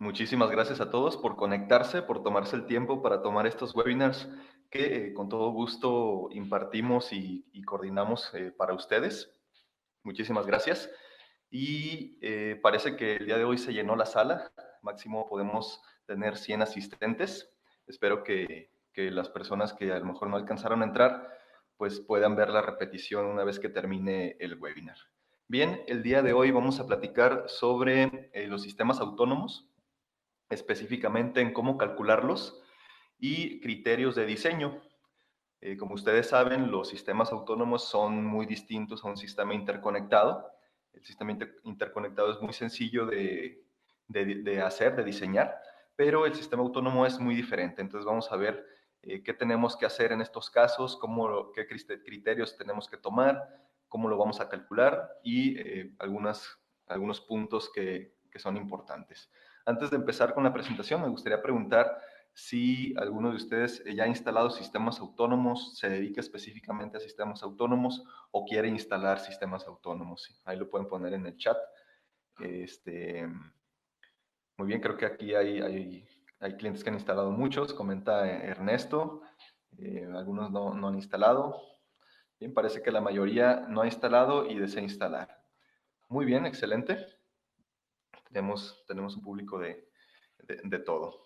Muchísimas gracias a todos por conectarse, por tomarse el tiempo para tomar estos webinars que con todo gusto impartimos y coordinamos para ustedes. Muchísimas gracias. Y parece que el día de hoy se llenó la sala. Máximo podemos tener 100 asistentes. Espero que las personas que a lo mejor no alcanzaron a entrar, pues puedan ver la repetición una vez que termine el webinar. Bien, el día de hoy vamos a platicar sobre los sistemas autónomos, específicamente en cómo calcularlos y criterios de diseño. Como ustedes saben, los sistemas autónomos son muy distintos a un sistema interconectado. El sistema interconectado es muy sencillo de hacer, de diseñar, pero el sistema autónomo es muy diferente. Entonces vamos a ver qué tenemos que hacer en estos casos, qué criterios tenemos que tomar, cómo lo vamos a calcular y algunos puntos que son importantes. Antes de empezar con la presentación, me gustaría preguntar si alguno de ustedes ya ha instalado sistemas autónomos, se dedica específicamente a sistemas autónomos o quiere instalar sistemas autónomos. Ahí lo pueden poner en el chat. Este, Muy bien, creo que aquí hay clientes que han instalado muchos, comenta Ernesto. Algunos no han instalado. Bien, parece que la mayoría no ha instalado y desea instalar. Muy bien, excelente. Tenemos un público de todo.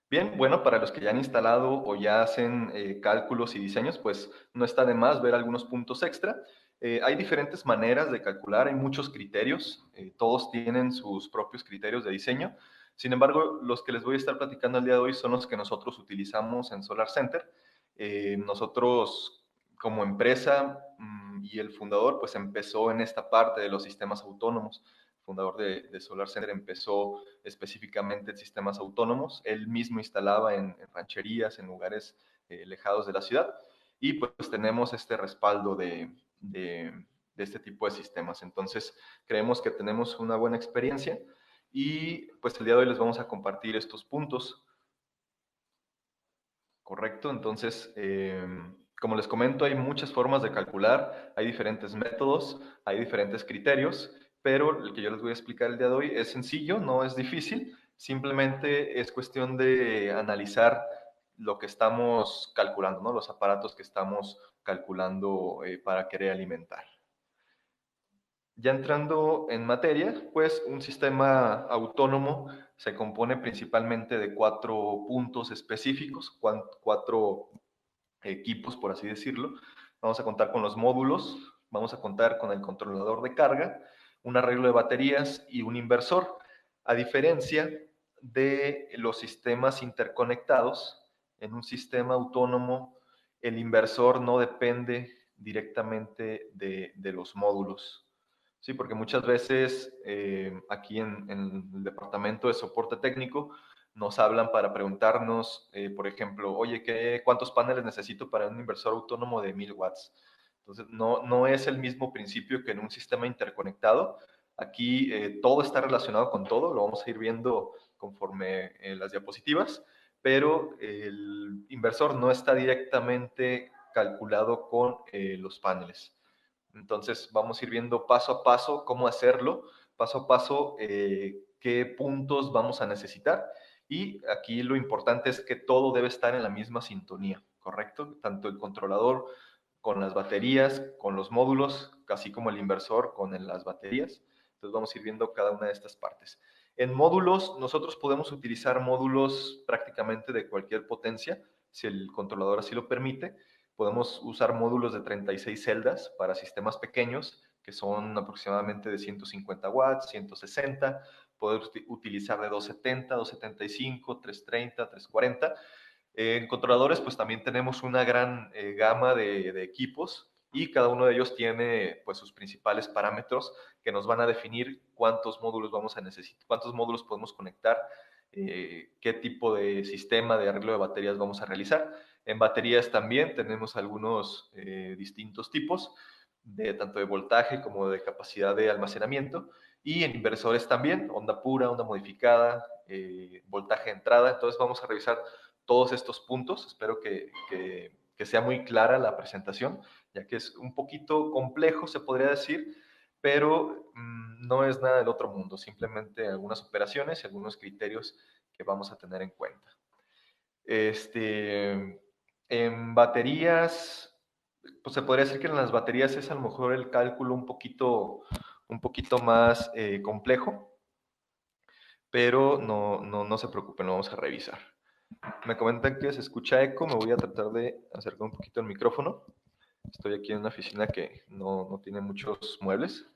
Bien, bueno, para los que ya han instalado o ya hacen cálculos y diseños, pues no está de más ver algunos puntos extra. Hay diferentes maneras de calcular, hay muchos criterios, todos tienen sus propios criterios de diseño. Sin embargo, los que les voy a estar platicando el día de hoy son los que nosotros utilizamos en Solar Center. Nosotros, como empresa y el fundador, pues empezó en esta parte de los sistemas autónomos. El fundador de Solar Center empezó específicamente en sistemas autónomos. Él mismo instalaba en rancherías, en lugares alejados de la ciudad, y pues tenemos este respaldo de este tipo de sistemas. Entonces, creemos que tenemos una buena experiencia y pues el día de hoy les vamos a compartir estos puntos. Correcto, entonces, como les comento, hay muchas formas de calcular, hay diferentes métodos, hay diferentes criterios, pero el que yo les voy a explicar el día de hoy es sencillo, no es difícil, simplemente es cuestión de analizar lo que estamos calculando, ¿no? Los aparatos que estamos calculando para querer alimentar. Ya entrando en materia, pues un sistema autónomo se compone principalmente de 4 puntos específicos, 4 equipos, por así decirlo. Vamos a contar con los módulos, vamos a contar con el controlador de carga, un arreglo de baterías y un inversor. A diferencia de los sistemas interconectados, en un sistema autónomo el inversor no depende directamente de los módulos. Sí, porque muchas veces aquí en el departamento de soporte técnico nos hablan para preguntarnos, por ejemplo, oye, ¿cuántos paneles necesito para un inversor autónomo de 1000 watts? Entonces, no es el mismo principio que en un sistema interconectado. Aquí todo está relacionado con todo, lo vamos a ir viendo conforme las diapositivas, pero el inversor no está directamente calculado con los paneles. Entonces vamos a ir viendo paso a paso cómo hacerlo, paso a paso qué puntos vamos a necesitar. Y aquí lo importante es que todo debe estar en la misma sintonía, ¿correcto? Tanto el controlador con las baterías, con los módulos, así como el inversor con las baterías. Entonces vamos a ir viendo cada una de estas partes. En módulos, nosotros podemos utilizar módulos prácticamente de cualquier potencia, si el controlador así lo permite. Podemos usar módulos de 36 celdas para sistemas pequeños, que son aproximadamente de 150 watts, 160. Podemos utilizar de 270, 275, 330, 340. En controladores, pues también tenemos una gran gama de equipos y cada uno de ellos tiene pues sus principales parámetros que nos van a definir cuántos módulos vamos a necesitar, cuántos módulos podemos conectar, qué tipo de sistema de arreglo de baterías vamos a realizar. En baterías también tenemos algunos distintos tipos, tanto de voltaje como de capacidad de almacenamiento. Y en inversores también, onda pura, onda modificada, voltaje de entrada. Entonces vamos a revisar todos estos puntos. Espero que sea muy clara la presentación, ya que es un poquito complejo, se podría decir, pero no es nada del otro mundo, simplemente algunas operaciones y algunos criterios que vamos a tener en cuenta. En baterías, pues se podría decir que en las baterías es a lo mejor el cálculo un poquito más complejo, pero no se preocupen, lo vamos a revisar. Me comentan que se escucha eco, me voy a tratar de acercar un poquito el micrófono. Estoy aquí en una oficina que no tiene muchos muebles,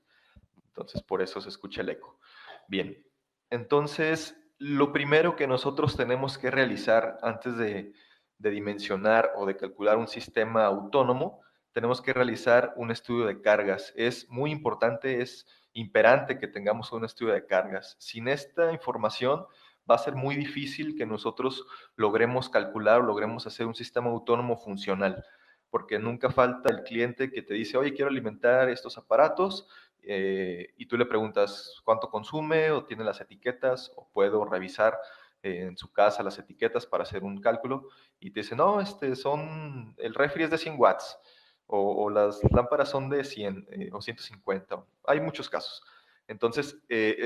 entonces por eso se escucha el eco. Bien, entonces lo primero que nosotros tenemos que realizar antes de dimensionar o de calcular un sistema autónomo, tenemos que realizar un estudio de cargas. Es muy importante, es imperante que tengamos un estudio de cargas. Sin esta información va a ser muy difícil que nosotros logremos calcular o logremos hacer un sistema autónomo funcional, porque nunca falta el cliente que te dice, oye, quiero alimentar estos aparatos, y tú le preguntas cuánto consume o tiene las etiquetas o puedo revisar en su casa las etiquetas para hacer un cálculo y te dice, no, el refri es de 100 watts o las lámparas son de 100 o 150. Hay muchos casos. Entonces,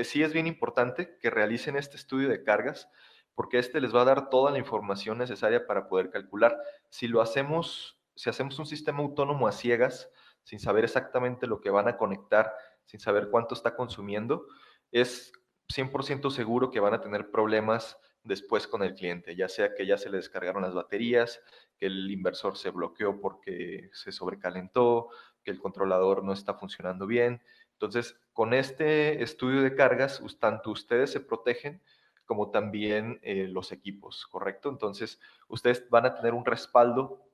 sí es bien importante que realicen este estudio de cargas porque este les va a dar toda la información necesaria para poder calcular. Si hacemos un sistema autónomo a ciegas, sin saber exactamente lo que van a conectar, sin saber cuánto está consumiendo, es 100% seguro que van a tener problemas después con el cliente, ya sea que ya se le descargaron las baterías, que el inversor se bloqueó porque se sobrecalentó, que el controlador no está funcionando bien. Entonces, con este estudio de cargas, tanto ustedes se protegen como también los equipos, ¿correcto? Entonces, ustedes van a tener un respaldo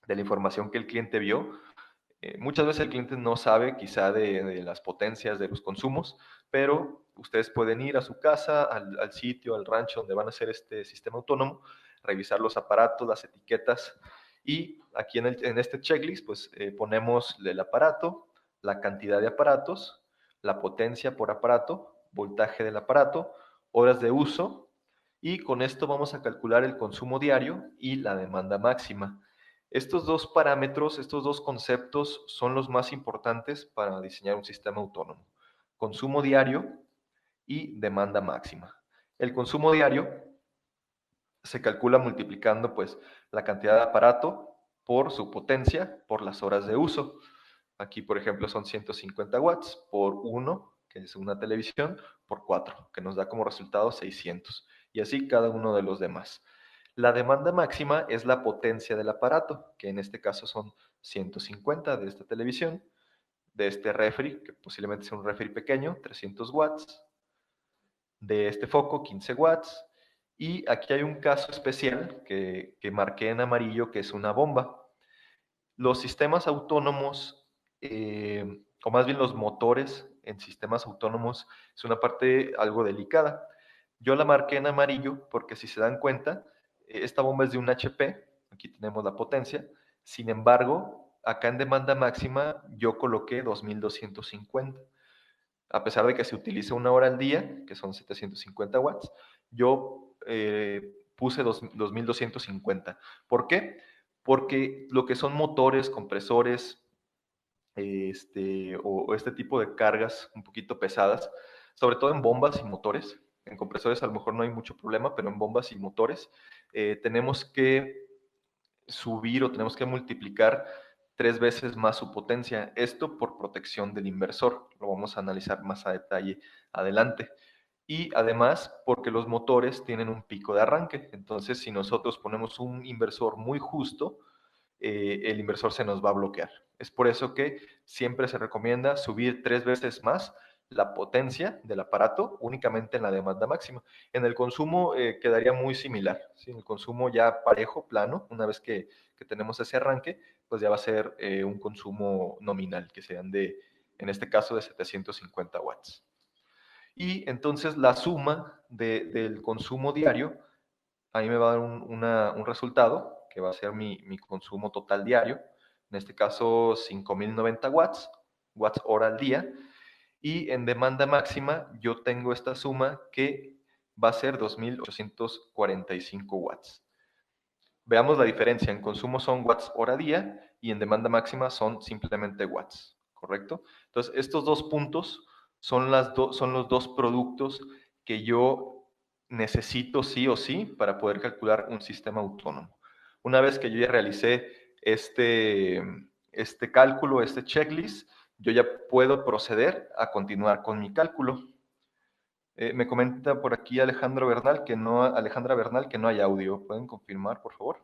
de la información que el cliente vio. Muchas veces el cliente no sabe quizá de las potencias de los consumos, pero ustedes pueden ir a su casa, al sitio, al rancho donde van a hacer este sistema autónomo, revisar los aparatos, las etiquetas y aquí en este checklist pues ponemos el aparato, la cantidad de aparatos, la potencia por aparato, voltaje del aparato, horas de uso y con esto vamos a calcular el consumo diario y la demanda máxima. Estos dos parámetros, estos dos conceptos son los más importantes para diseñar un sistema autónomo. Consumo diario y demanda máxima. El consumo diario se calcula multiplicando pues la cantidad de aparato por su potencia por las horas de uso. Aquí, por ejemplo, son 150 watts por 1, que es una televisión, por 4, que nos da como resultado 600. Y así cada uno de los demás. La demanda máxima es la potencia del aparato, que en este caso son 150 de esta televisión, de este refri, que posiblemente sea un refri pequeño, 300 watts, de este foco, 15 watts, y aquí hay un caso especial que marqué en amarillo, que es una bomba. Los sistemas autónomos, o más bien los motores en sistemas autónomos, es una parte algo delicada. Yo la marqué en amarillo porque si se dan cuenta, esta bomba es de un HP, aquí tenemos la potencia, sin embargo, acá en demanda máxima yo coloqué 2250. A pesar de que se utiliza una hora al día, que son 750 watts, yo puse 2250. ¿Por qué? Porque lo que son motores, compresores, o este tipo de cargas un poquito pesadas, sobre todo en bombas y motores, en compresores a lo mejor no hay mucho problema, pero en bombas y motores tenemos que subir o tenemos que multiplicar 3 veces más su potencia. Esto por protección del inversor. Lo vamos a analizar más a detalle adelante. Y además porque los motores tienen un pico de arranque. Entonces, si nosotros ponemos un inversor muy justo, el inversor se nos va a bloquear. Es por eso que siempre se recomienda subir 3 veces más la potencia del aparato únicamente en la demanda máxima. En el consumo quedaría muy similar. ¿Sí? En el consumo ya parejo, plano, una vez que tenemos ese arranque, pues ya va a ser un consumo nominal, que sean en este caso, de 750 watts. Y entonces la suma del consumo diario, ahí me va a dar un resultado, que va a ser mi consumo total diario, en este caso 5090 watts, watts hora al día, y en demanda máxima yo tengo esta suma que va a ser 2845 watts. Veamos la diferencia, en consumo son watts hora día y en demanda máxima son simplemente watts. ¿correcto? Entonces, estos dos puntos son los dos productos que yo necesito sí o sí para poder calcular un sistema autónomo. Una vez que yo ya realicé este cálculo, este checklist, yo ya puedo proceder a continuar con mi cálculo. Me comenta por aquí Alejandra Bernal que no hay audio. ¿Pueden confirmar, por favor?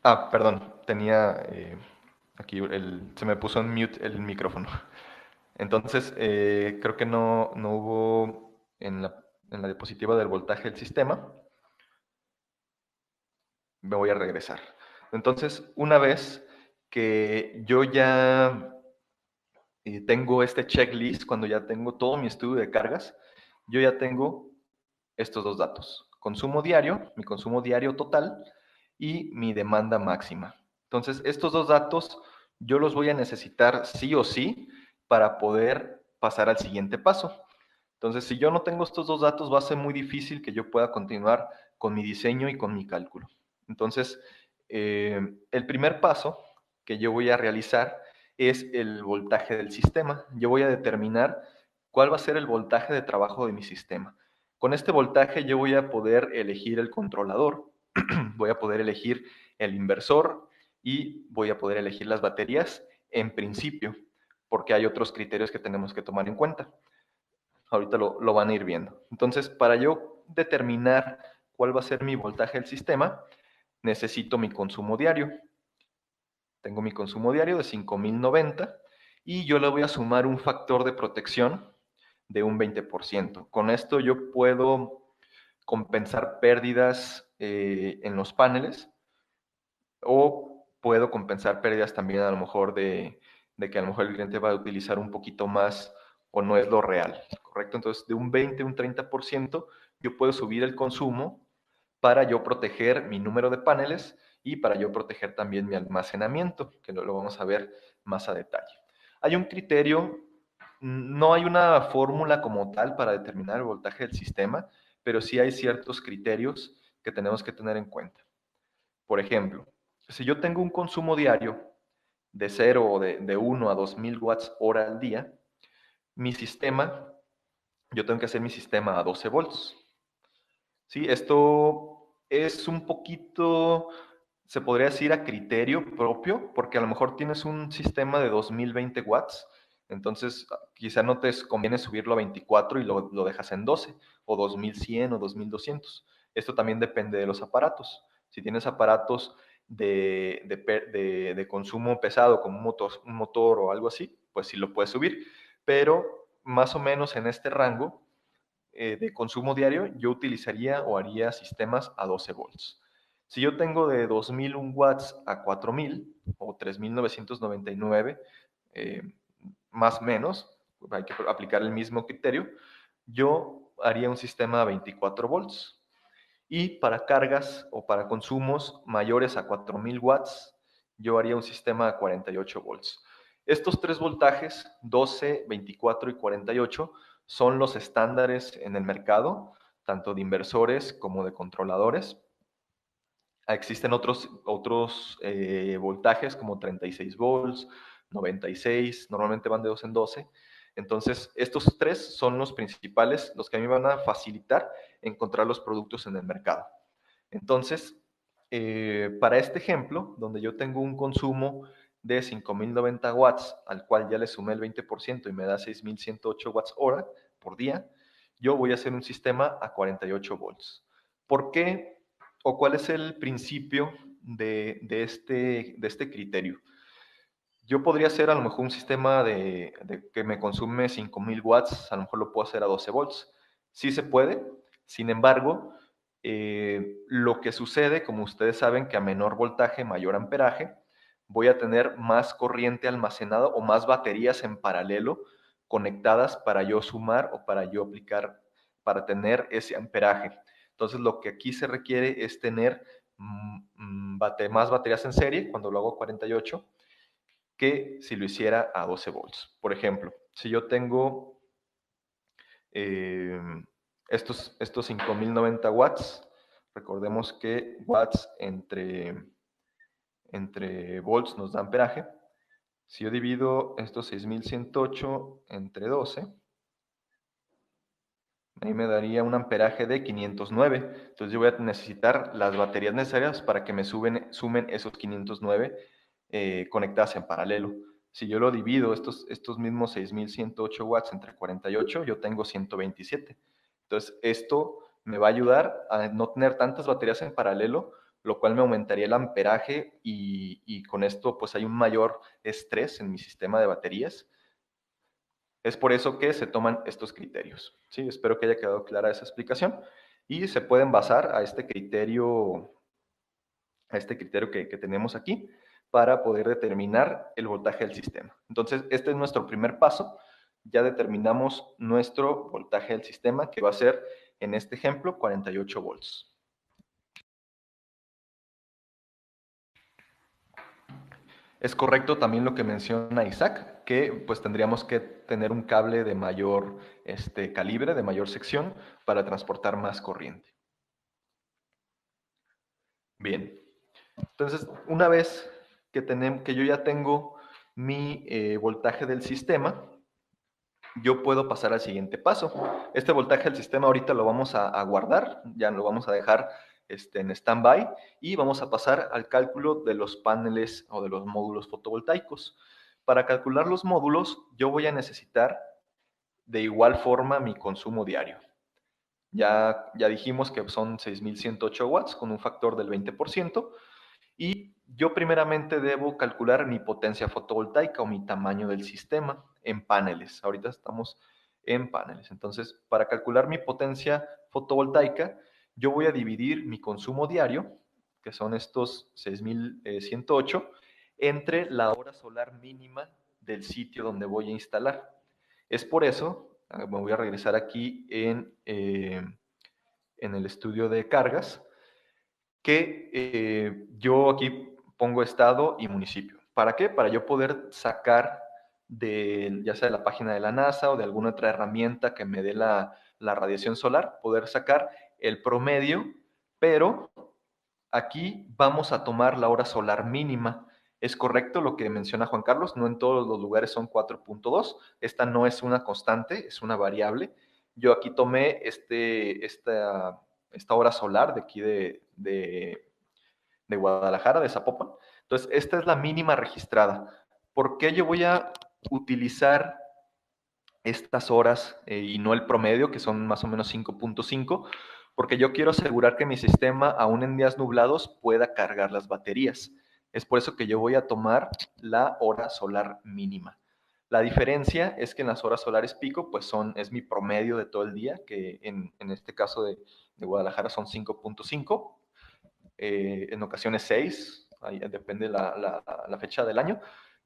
Ah, perdón, tenía aquí se me puso en mute el micrófono. Entonces, creo que no hubo en la diapositiva del voltaje del sistema. Me voy a regresar. Entonces, una vez que yo ya tengo este checklist, cuando ya tengo todo mi estudio de cargas, yo ya tengo estos dos datos. Consumo diario, mi consumo diario total y mi demanda máxima. Entonces, estos dos datos yo los voy a necesitar sí o sí para poder pasar al siguiente paso. Entonces, si yo no tengo estos dos datos, va a ser muy difícil que yo pueda continuar con mi diseño y con mi cálculo. Entonces, el primer paso que yo voy a realizar es el voltaje del sistema. Yo voy a determinar cuál va a ser el voltaje de trabajo de mi sistema. Con este voltaje yo voy a poder elegir el controlador, voy a poder elegir el inversor y voy a poder elegir las baterías en principio, porque hay otros criterios que tenemos que tomar en cuenta. Ahorita lo van a ir viendo. Entonces, para yo determinar cuál va a ser mi voltaje del sistema, necesito mi consumo diario. Tengo mi consumo diario de 5090 y yo le voy a sumar un factor de protección de un 20%. Con esto yo puedo compensar pérdidas en los paneles o puedo compensar pérdidas también a lo mejor de que a lo mejor el cliente va a utilizar un poquito más o no es lo real, ¿correcto? Entonces, de un 20, un 30%, yo puedo subir el consumo para yo proteger mi número de paneles y para yo proteger también mi almacenamiento, que lo vamos a ver más a detalle. Hay un criterio, no hay una fórmula como tal para determinar el voltaje del sistema, pero sí hay ciertos criterios que tenemos que tener en cuenta. Por ejemplo, si yo tengo un consumo diario de 0 o de 1 a 2000 watts hora al día, mi sistema, yo tengo que hacer mi sistema a 12 volts. ¿Sí? Esto es un poquito, se podría decir, a criterio propio, porque a lo mejor tienes un sistema de 2020 watts, entonces quizá no te conviene subirlo a 24 y lo dejas en 12, o 2100 o 2200. Esto también depende de los aparatos. Si tienes aparatos de consumo pesado, como un motor o algo así, pues sí lo puedes subir, pero más o menos en este rango de consumo diario, yo utilizaría o haría sistemas a 12 volts. Si yo tengo de 2001 watts a 4000 o 3999, eh, más o menos, hay que aplicar el mismo criterio, yo haría un sistema a 24 volts. Y para cargas o para consumos mayores a 4000 watts, yo haría un sistema a 48 volts. Estos tres voltajes, 12, 24 y 48, son los estándares en el mercado, tanto de inversores como de controladores. Existen otros voltajes como 36 volts, 96, normalmente van de 2 en 12. Entonces, estos tres son los principales, los que a mí me van a facilitar encontrar los productos en el mercado. Entonces, para este ejemplo, donde yo tengo un consumo de 5090 watts, al cual ya le sumé el 20% y me da 6108 watts hora por día, yo voy a hacer un sistema a 48 volts. ¿Por qué o cuál es el principio de este criterio? Yo podría hacer a lo mejor un sistema de que me consume 5000 watts, a lo mejor lo puedo hacer a 12 volts. Sí se puede, sin embargo, lo que sucede, como ustedes saben, que a menor voltaje, mayor amperaje, voy a tener más corriente almacenada o más baterías en paralelo conectadas para yo sumar o para yo aplicar, para tener ese amperaje. Entonces, lo que aquí se requiere es tener más baterías en serie, cuando lo hago a 48, que si lo hiciera a 12 volts. Por ejemplo, si yo tengo eh, estos 5090 watts, recordemos que watts entre volts nos da amperaje. Si yo divido estos 6108 entre 12, ahí me daría un amperaje de 509. Entonces yo voy a necesitar las baterías necesarias para que me sumen esos 509 conectadas en paralelo. Si yo lo divido, estos mismos 6108 watts entre 48, yo tengo 127. Entonces esto me va a ayudar a no tener tantas baterías en paralelo, lo cual me aumentaría el amperaje y con esto pues hay un mayor estrés en mi sistema de baterías. Es por eso que se toman estos criterios. ¿Sí? Espero que haya quedado clara esa explicación y se pueden basar a este criterio que tenemos aquí para poder determinar el voltaje del sistema. Entonces, este es nuestro primer paso. Ya determinamos nuestro voltaje del sistema, que va a ser, en este ejemplo, 48 volts. Es correcto también lo que menciona Isaac, que pues tendríamos que tener un cable de mayor calibre, de mayor sección, para transportar más corriente. Bien, entonces una vez que yo ya tengo mi voltaje del sistema, yo puedo pasar al siguiente paso. Este voltaje del sistema ahorita lo vamos a guardar, ya lo vamos a dejar en stand-by y vamos a pasar al cálculo de los paneles o de los módulos fotovoltaicos. Para calcular los módulos, yo voy a necesitar de igual forma mi consumo diario. Ya dijimos que son 6108 watts con un factor del 20%. Y yo primeramente debo calcular mi potencia fotovoltaica o mi tamaño del sistema en paneles. Ahorita estamos en paneles. Entonces, para calcular mi potencia fotovoltaica, yo voy a dividir mi consumo diario, que son estos 6108, entre la hora solar mínima del sitio donde voy a instalar. Es por eso, me voy a regresar aquí en el estudio de cargas, que yo aquí pongo estado y municipio. ¿Para qué? Para yo poder sacar ya sea de la página de la NASA o de alguna otra herramienta que me dé la radiación solar, poder sacar el promedio, pero aquí vamos a tomar la hora solar mínima. Es correcto lo que menciona Juan Carlos, no en todos los lugares son 4.2, esta no es una constante, es una variable. Yo aquí tomé esta hora solar de aquí de Guadalajara, de Zapopan. Entonces, esta es la mínima registrada. ¿Por qué yo voy a utilizar estas horas y no el promedio, que son más o menos 5.5? Porque yo quiero asegurar que mi sistema, aún en días nublados, pueda cargar las baterías. Es por eso que yo voy a tomar la hora solar mínima. La diferencia es que en las horas solares pico, pues es mi promedio de todo el día, que en este caso de Guadalajara son 5.5, en ocasiones 6, ahí depende la fecha del año,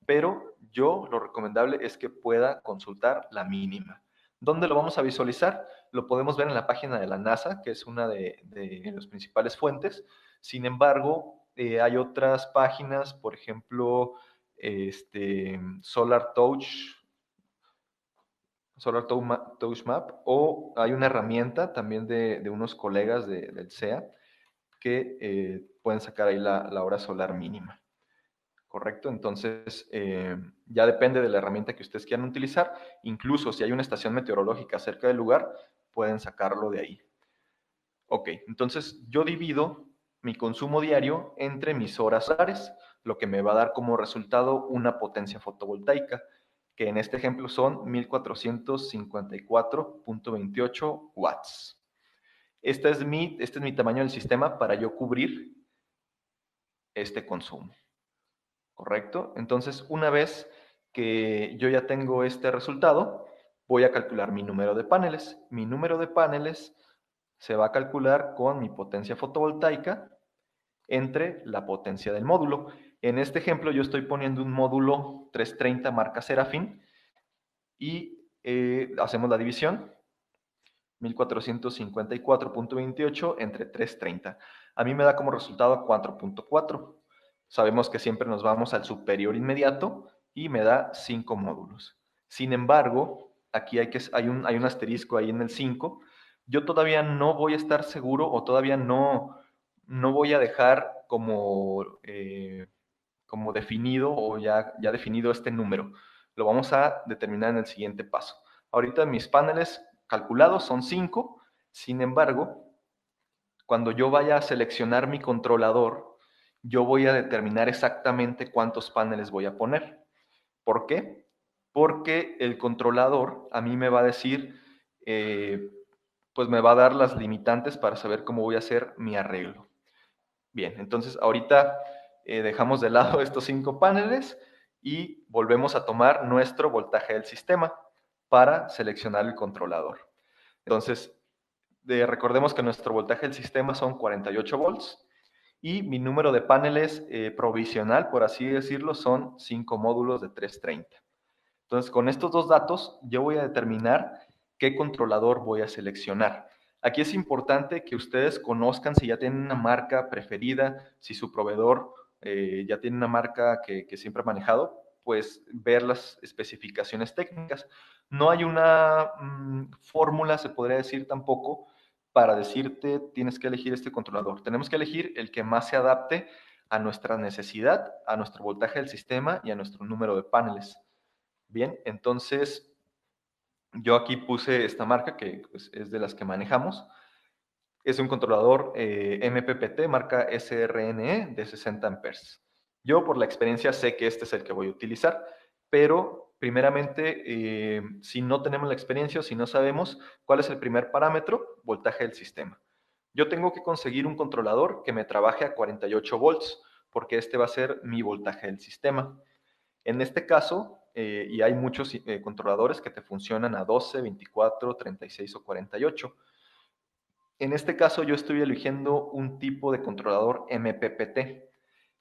pero yo lo recomendable es que pueda consultar la mínima. ¿Dónde lo vamos a visualizar? Lo podemos ver en la página de la NASA, que es una de las principales fuentes. Sin embargo, hay otras páginas, por ejemplo, Solar Touch, Solar Touch Map, o hay una herramienta también de unos colegas del CEA que pueden sacar ahí la hora solar mínima. ¿Correcto? Entonces, ya depende de la herramienta que ustedes quieran utilizar. Incluso si hay una estación meteorológica cerca del lugar, pueden sacarlo de ahí. Ok, entonces yo divido mi consumo diario entre mis horas solares, lo que me va a dar como resultado una potencia fotovoltaica, que en este ejemplo son 1454.28 watts. Este es mi tamaño del sistema para yo cubrir este consumo, ¿correcto? Entonces, una vez que yo ya tengo este resultado, voy a calcular mi número de paneles. Mi número de paneles se va a calcular con mi potencia fotovoltaica entre la potencia del módulo. En este ejemplo yo estoy poniendo un módulo 330 marca Serafin y hacemos la división. 1454.28 entre 330. A mí me da como resultado 4.4. Sabemos que siempre nos vamos al superior inmediato y me da 5 módulos. Sin embargo, aquí hay un asterisco ahí en el 5. Yo todavía no voy a estar seguro o todavía no voy a dejar como definido o ya definido este número. Lo vamos a determinar en el siguiente paso. Ahorita mis paneles calculados son 5, sin embargo, cuando yo vaya a seleccionar mi controlador, yo voy a determinar exactamente cuántos paneles voy a poner. ¿Por qué? Porque el controlador a mí me va a decir, pues me va a dar las limitantes para saber cómo voy a hacer mi arreglo. Bien, entonces ahorita dejamos de lado estos 5 paneles y volvemos a tomar nuestro voltaje del sistema para seleccionar el controlador. Entonces, recordemos que nuestro voltaje del sistema son 48 volts y mi número de paneles provisional, por así decirlo, son 5 módulos de 330. Entonces, con estos dos datos, yo voy a determinar qué controlador voy a seleccionar. Aquí es importante que ustedes conozcan si ya tienen una marca preferida, si su proveedor ya tiene una marca que siempre ha manejado, pues ver las especificaciones técnicas. No hay una fórmula, se podría decir tampoco, para decirte tienes que elegir este controlador. Tenemos que elegir el que más se adapte a nuestra necesidad, a nuestro voltaje del sistema y a nuestro número de paneles. Bien, entonces yo aquí puse esta marca que pues, es de las que manejamos. Es un controlador MPPT marca SRNE de 60 amperes. Yo por la experiencia sé que este es el que voy a utilizar, pero primeramente, si no tenemos la experiencia o si no sabemos cuál es el primer parámetro, voltaje del sistema. Yo tengo que conseguir un controlador que me trabaje a 48 volts, porque este va a ser mi voltaje del sistema. En este caso, y hay muchos controladores que te funcionan a 12, 24, 36 o 48. En este caso yo estoy eligiendo un tipo de controlador MPPT.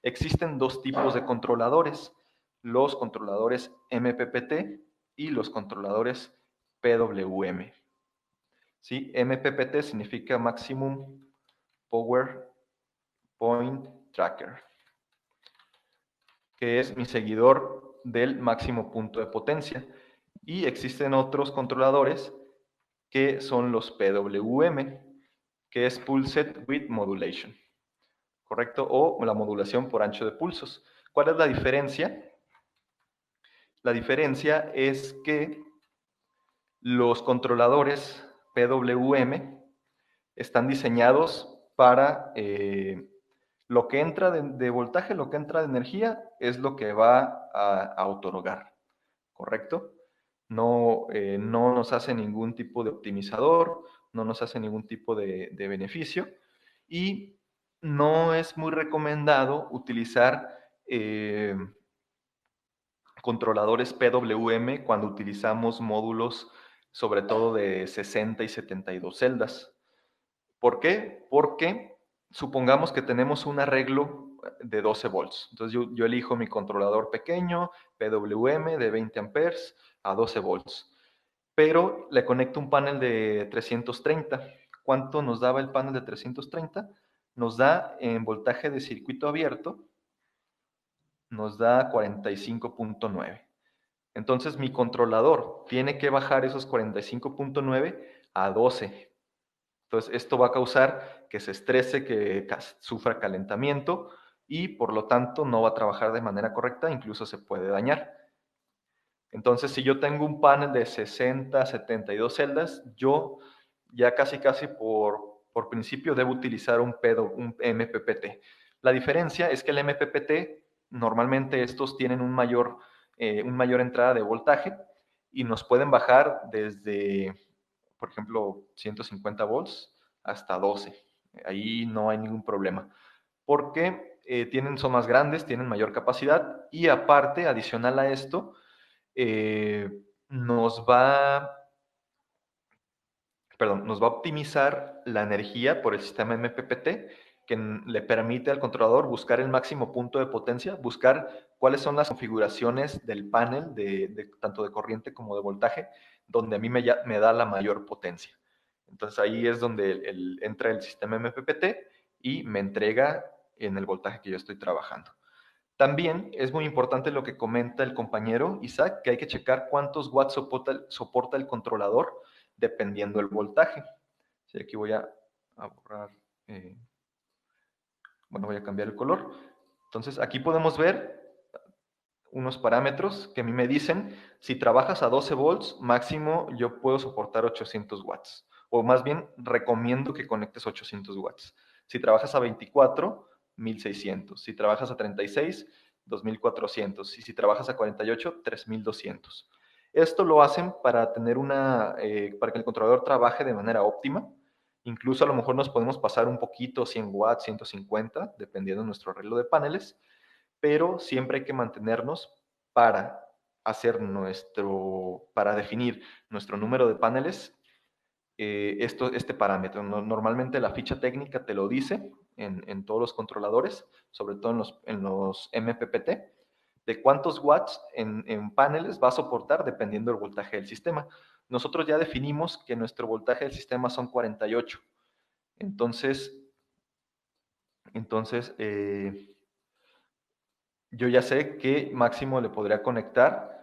Existen dos tipos de controladores, los controladores MPPT y los controladores PWM. ¿Sí? MPPT significa Maximum Power Point Tracker, que es mi seguidor del máximo punto de potencia. Y existen otros controladores que son los PWM, que es Pulsed Width Modulation, ¿correcto? O la modulación por ancho de pulsos. ¿Cuál es la diferencia? La diferencia es que los controladores PWM están diseñados para lo que entra de voltaje, lo que entra de energía, es lo que va a otorgar, ¿correcto? No nos hace ningún tipo de optimizador, no nos hace ningún tipo de beneficio y no es muy recomendado utilizar controladores PWM cuando utilizamos módulos sobre todo de 60 y 72 celdas. ¿Por qué? Porque supongamos que tenemos un arreglo de 12 volts. Entonces yo elijo mi controlador pequeño, PWM de 20 amperes a 12 volts. Pero le conecto un panel de 330. ¿Cuánto nos daba el panel de 330? Nos da en voltaje de circuito abierto, nos da 45.9. Entonces mi controlador tiene que bajar esos 45.9 a 12. Entonces, esto va a causar que se estrese, que sufra calentamiento y por lo tanto no va a trabajar de manera correcta, incluso se puede dañar. Entonces, si yo tengo un panel de 60, 72 celdas, yo ya casi por por principio debo utilizar un MPPT. La diferencia es que el MPPT, normalmente estos tienen una mayor entrada de voltaje y nos pueden bajar desde, por ejemplo, 150 volts hasta 12. Ahí no hay ningún problema. Porque son más grandes, tienen mayor capacidad y aparte, adicional a esto, eh, nos va nos va a optimizar la energía por el sistema MPPT, que le permite al controlador buscar el máximo punto de potencia, buscar cuáles son las configuraciones del panel, tanto de corriente como de voltaje, donde a mí me da la mayor potencia. Entonces ahí es donde entra el sistema MPPT y me entrega en el voltaje que yo estoy trabajando. También es muy importante lo que comenta el compañero Isaac, que hay que checar cuántos watts soporta el controlador dependiendo del voltaje. Sí, aquí voy a borrar, bueno, voy a cambiar el color. Entonces, aquí podemos ver unos parámetros que a mí me dicen, si trabajas a 12 volts, máximo yo puedo soportar 800 watts. O más bien, recomiendo que conectes 800 watts. Si trabajas a 24, 1600. Si trabajas a 36, 2400. Y si trabajas a 48, 3200. Esto lo hacen para para que el controlador trabaje de manera óptima. Incluso a lo mejor nos podemos pasar un poquito, 100 watts, 150, dependiendo de nuestro arreglo de paneles, pero siempre hay que mantenernos para para definir nuestro número de paneles, este parámetro. Normalmente la ficha técnica te lo dice en todos los controladores, sobre todo en los MPPT, de cuántos watts en paneles va a soportar dependiendo del voltaje del sistema. Nosotros ya definimos que nuestro voltaje del sistema son 48. Entonces, yo ya sé que máximo le podría conectar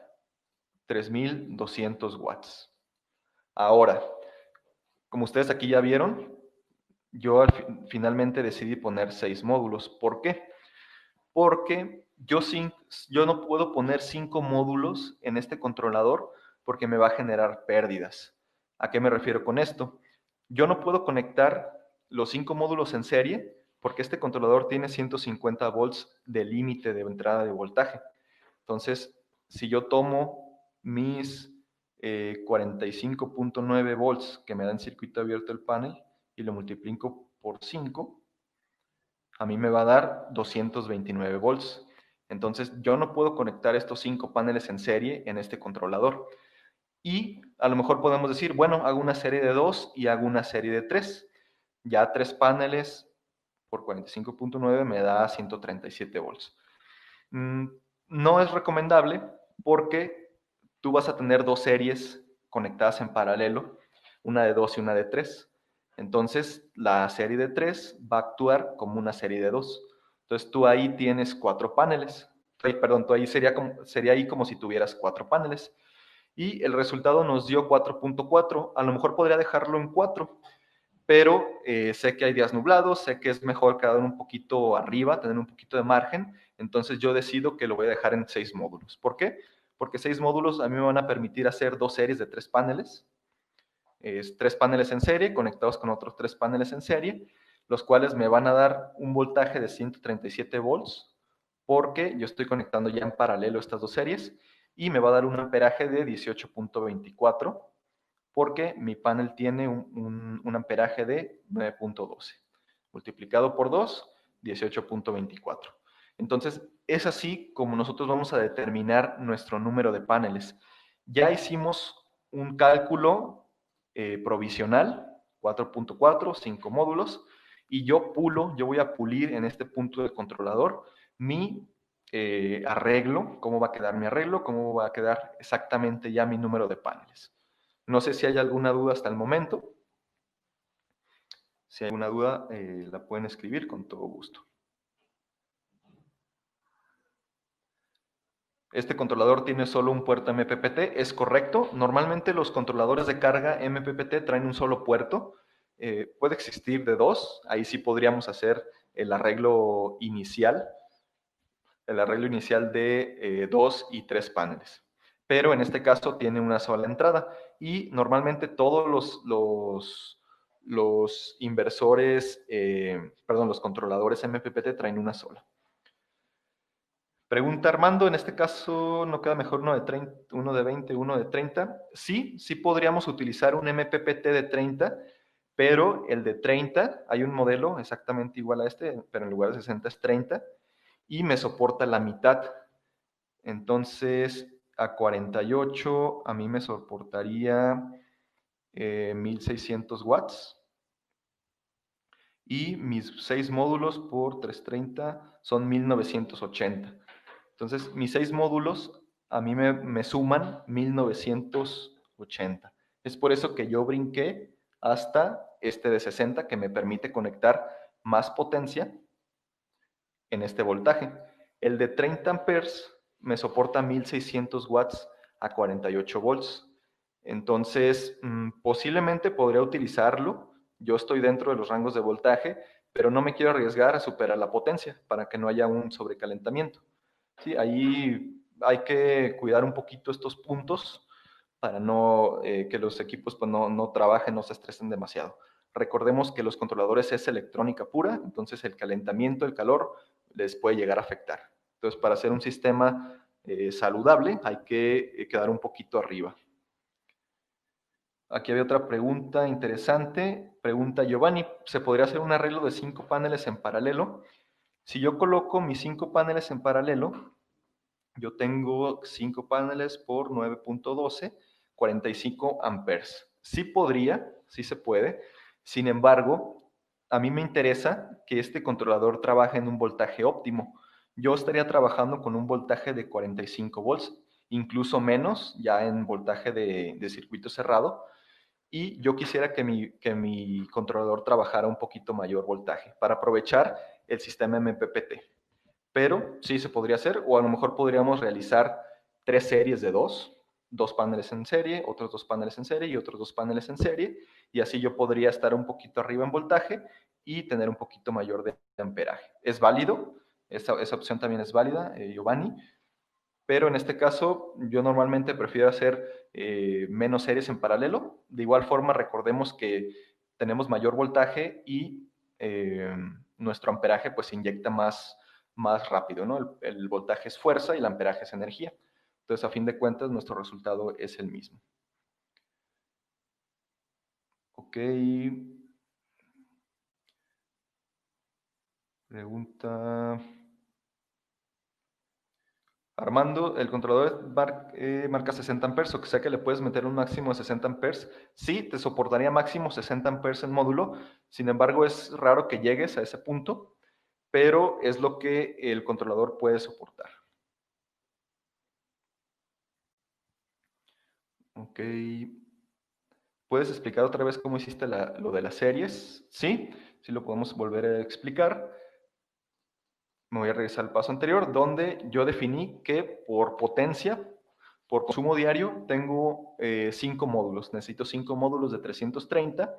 3200 watts. Ahora, como ustedes aquí ya vieron, yo finalmente decidí poner 6 módulos. ¿Por qué? Porque yo no puedo poner 5 módulos en este controlador porque me va a generar pérdidas. ¿A qué me refiero con esto? Yo no puedo conectar los 5 módulos en serie porque este controlador tiene 150 volts de límite de entrada de voltaje. Entonces, si yo tomo mis 45.9 volts que me da en circuito abierto el panel y lo multiplico por 5, a mí me va a dar 229 volts. Entonces, yo no puedo conectar estos 5 paneles en serie en este controlador. Y a lo mejor podemos decir, bueno, hago una serie de 2 y hago una serie de 3. Ya 3 paneles por 45.9 me da 137 volts. No es recomendable porque tú vas a tener 2 series conectadas en paralelo, una de 2 y una de 3. Entonces, la serie de 3 va a actuar como una serie de 2. Entonces, tú ahí tienes 4 paneles. Perdón, tú ahí sería ahí como si tuvieras 4 paneles. Y el resultado nos dio 4.4. A lo mejor podría dejarlo en 4, pero sé que hay días nublados, sé que es mejor quedar un poquito arriba, tener un poquito de margen, entonces yo decido que lo voy a dejar en 6 módulos. ¿Por qué? Porque 6 módulos a mí me van a permitir hacer 2 series de 3 paneles, 3 paneles en serie conectados con otros 3 paneles en serie, los cuales me van a dar un voltaje de 137 volts, porque yo estoy conectando ya en paralelo estas 2 series, y me va a dar un amperaje de 18.24, porque mi panel tiene un amperaje de 9.12. Multiplicado por 2, 18.24. Entonces, es así como nosotros vamos a determinar nuestro número de paneles. Ya hicimos un cálculo provisional, 4.4, 5 módulos, y yo voy a pulir en este punto del controlador mi arreglo, cómo va a quedar mi arreglo, cómo va a quedar exactamente ya mi número de paneles. No sé si hay alguna duda hasta el momento. Si hay alguna duda, la pueden escribir con todo gusto. Este controlador tiene solo un puerto MPPT, es correcto. Normalmente los controladores de carga MPPT traen un solo puerto. Puede existir de 2, ahí sí podríamos hacer el arreglo inicial de 2 y 3 paneles. Pero en este caso tiene una sola entrada y normalmente todos los inversores, los controladores MPPT traen una sola. Pregunta Armando, en este caso, ¿no queda mejor uno de 30, uno de 20, uno de 30? Sí, sí podríamos utilizar un MPPT de 30, pero el de 30, hay un modelo exactamente igual a este, pero en lugar de 60 es 30, y me soporta la mitad. Entonces, a 48 a mí me soportaría 1600 watts. Y mis 6 módulos por 330 son 1980. Entonces, mis 6 módulos a mí me suman 1980. Es por eso que yo brinqué hasta este de 60, que me permite conectar más potencia en este voltaje. El de 30 amperes me soporta 1600 watts a 48 volts. Entonces, posiblemente podría utilizarlo. Yo estoy dentro de los rangos de voltaje, pero no me quiero arriesgar a superar la potencia para que no haya un sobrecalentamiento. Sí, ahí hay que cuidar un poquito estos puntos para no, que los equipos pues, no trabajen, no se estresen demasiado. Recordemos que los controladores es electrónica pura, entonces el calentamiento, el calor, les puede llegar a afectar. Entonces, para hacer un sistema saludable hay que quedar un poquito arriba. Aquí había otra pregunta interesante. Pregunta Giovanni, ¿se podría hacer un arreglo de 5 paneles en paralelo? Si yo coloco mis 5 paneles en paralelo, yo tengo 5 paneles por 9.12, 45 amperes. Sí podría, sí se puede. Sin embargo, a mí me interesa que este controlador trabaje en un voltaje óptimo. Yo estaría trabajando con un voltaje de 45 volts, incluso menos, ya en voltaje de circuito cerrado. Y yo quisiera que mi controlador trabajara un poquito mayor voltaje para aprovechar el sistema MPPT. Pero sí se podría hacer, o a lo mejor podríamos realizar 3 series de 2 paneles en serie, otros 2 paneles en serie y otros 2 paneles en serie, y así yo podría estar un poquito arriba en voltaje y tener un poquito mayor de amperaje. Es válido, esa opción también es válida, Giovanni, pero en este caso yo normalmente prefiero hacer menos series en paralelo. De igual forma, recordemos que tenemos mayor voltaje y nuestro amperaje pues se inyecta más rápido, ¿no? El voltaje es fuerza y el amperaje es energía. Entonces, a fin de cuentas, nuestro resultado es el mismo. Ok. Pregunta Armando, el controlador marca 60 amperes, o sea que le puedes meter un máximo de 60 amperes. Sí, te soportaría máximo 60 amperes en módulo, sin embargo es raro que llegues a ese punto, pero es lo que el controlador puede soportar. Ok. ¿Puedes explicar otra vez cómo hiciste lo de las series? Sí, sí lo podemos volver a explicar. Me voy a regresar al paso anterior, donde yo definí que por potencia, por consumo diario, tengo 5 módulos. Necesito 5 módulos de 330,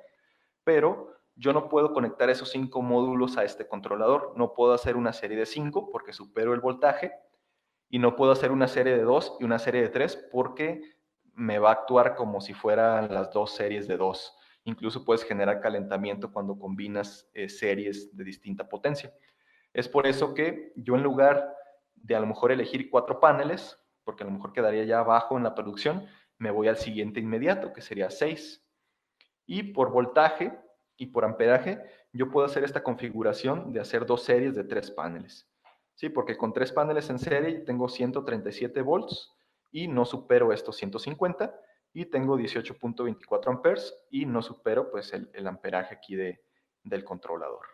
pero yo no puedo conectar esos 5 módulos a este controlador. No puedo hacer una serie de 5 porque supero el voltaje, y no puedo hacer una serie de 2 y una serie de 3 porque me va a actuar como si fueran las 2 series de 2. Incluso puedes generar calentamiento cuando combinas series de distinta potencia. Es por eso que yo, en lugar de a lo mejor elegir 4 paneles, porque a lo mejor quedaría ya abajo en la producción, me voy al siguiente inmediato, que sería 6. Y por voltaje y por amperaje, yo puedo hacer esta configuración de hacer 2 series de 3 paneles. Sí, porque con 3 paneles en serie tengo 137 volts y no supero estos 150, y tengo 18.24 amperes y no supero pues el amperaje aquí del controlador.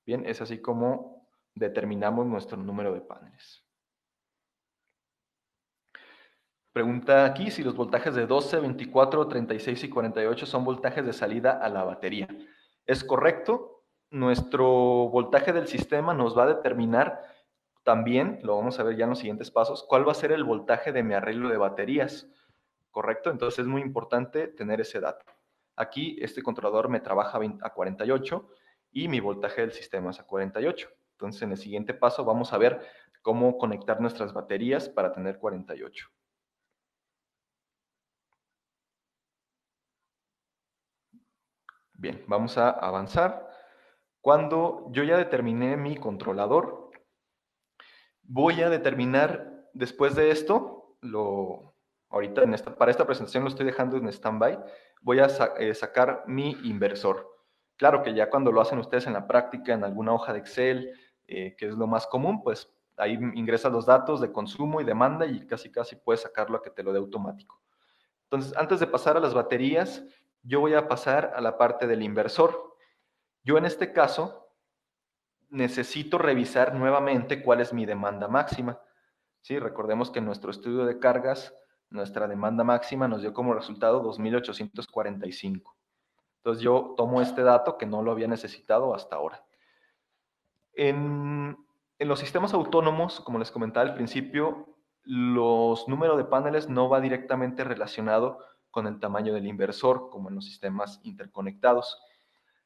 Bien, es así como determinamos nuestro número de paneles. Pregunta aquí si los voltajes de 12, 24, 36 y 48 son voltajes de salida a la batería. Es correcto. Nuestro voltaje del sistema nos va a determinar también, lo vamos a ver ya en los siguientes pasos, cuál va a ser el voltaje de mi arreglo de baterías. ¿Correcto? Entonces es muy importante tener ese dato. Aquí este controlador me trabaja a 48 y mi voltaje del sistema es a 48. Entonces, en el siguiente paso vamos a ver cómo conectar nuestras baterías para tener 48. Bien, vamos a avanzar. Cuando yo ya determiné mi controlador, voy a determinar después de esto, ahorita para esta presentación lo estoy dejando en stand-by, voy a sacar mi inversor. Claro que ya cuando lo hacen ustedes en la práctica, en alguna hoja de Excel, que es lo más común, pues ahí ingresas los datos de consumo y demanda y casi puedes sacarlo a que te lo dé automático. Entonces, antes de pasar a las baterías, yo voy a pasar a la parte del inversor. Yo en este caso necesito revisar nuevamente cuál es mi demanda máxima. ¿Sí? Recordemos que en nuestro estudio de cargas, nuestra demanda máxima nos dio como resultado 2.845. Entonces yo tomo este dato que no lo había necesitado hasta ahora. En los sistemas autónomos, como les comentaba al principio, los números de paneles no va directamente relacionado con el tamaño del inversor, como en los sistemas interconectados.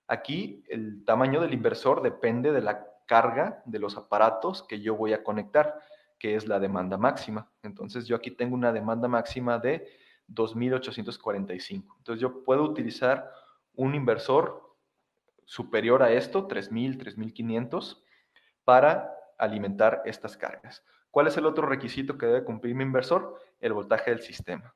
Aquí el tamaño del inversor depende de la carga de los aparatos que yo voy a conectar, que es la demanda máxima. Entonces yo aquí tengo una demanda máxima de 2.845. Entonces yo puedo utilizar un inversor superior a esto, 3.000, 3.500, para alimentar estas cargas. ¿Cuál es el otro requisito que debe cumplir mi inversor? El voltaje del sistema.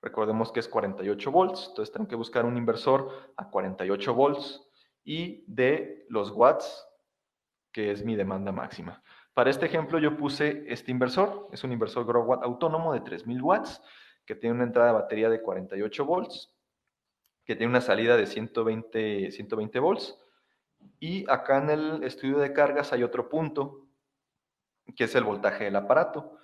Recordemos que es 48 volts, entonces tengo que buscar un inversor a 48 volts y de los watts, que es mi demanda máxima. Para este ejemplo yo puse este inversor, es un inversor Growatt autónomo de 3.000 watts, que tiene una entrada de batería de 48 volts, que tiene una salida de 120 volts, y acá en el estudio de cargas hay otro punto, que es el voltaje del aparato.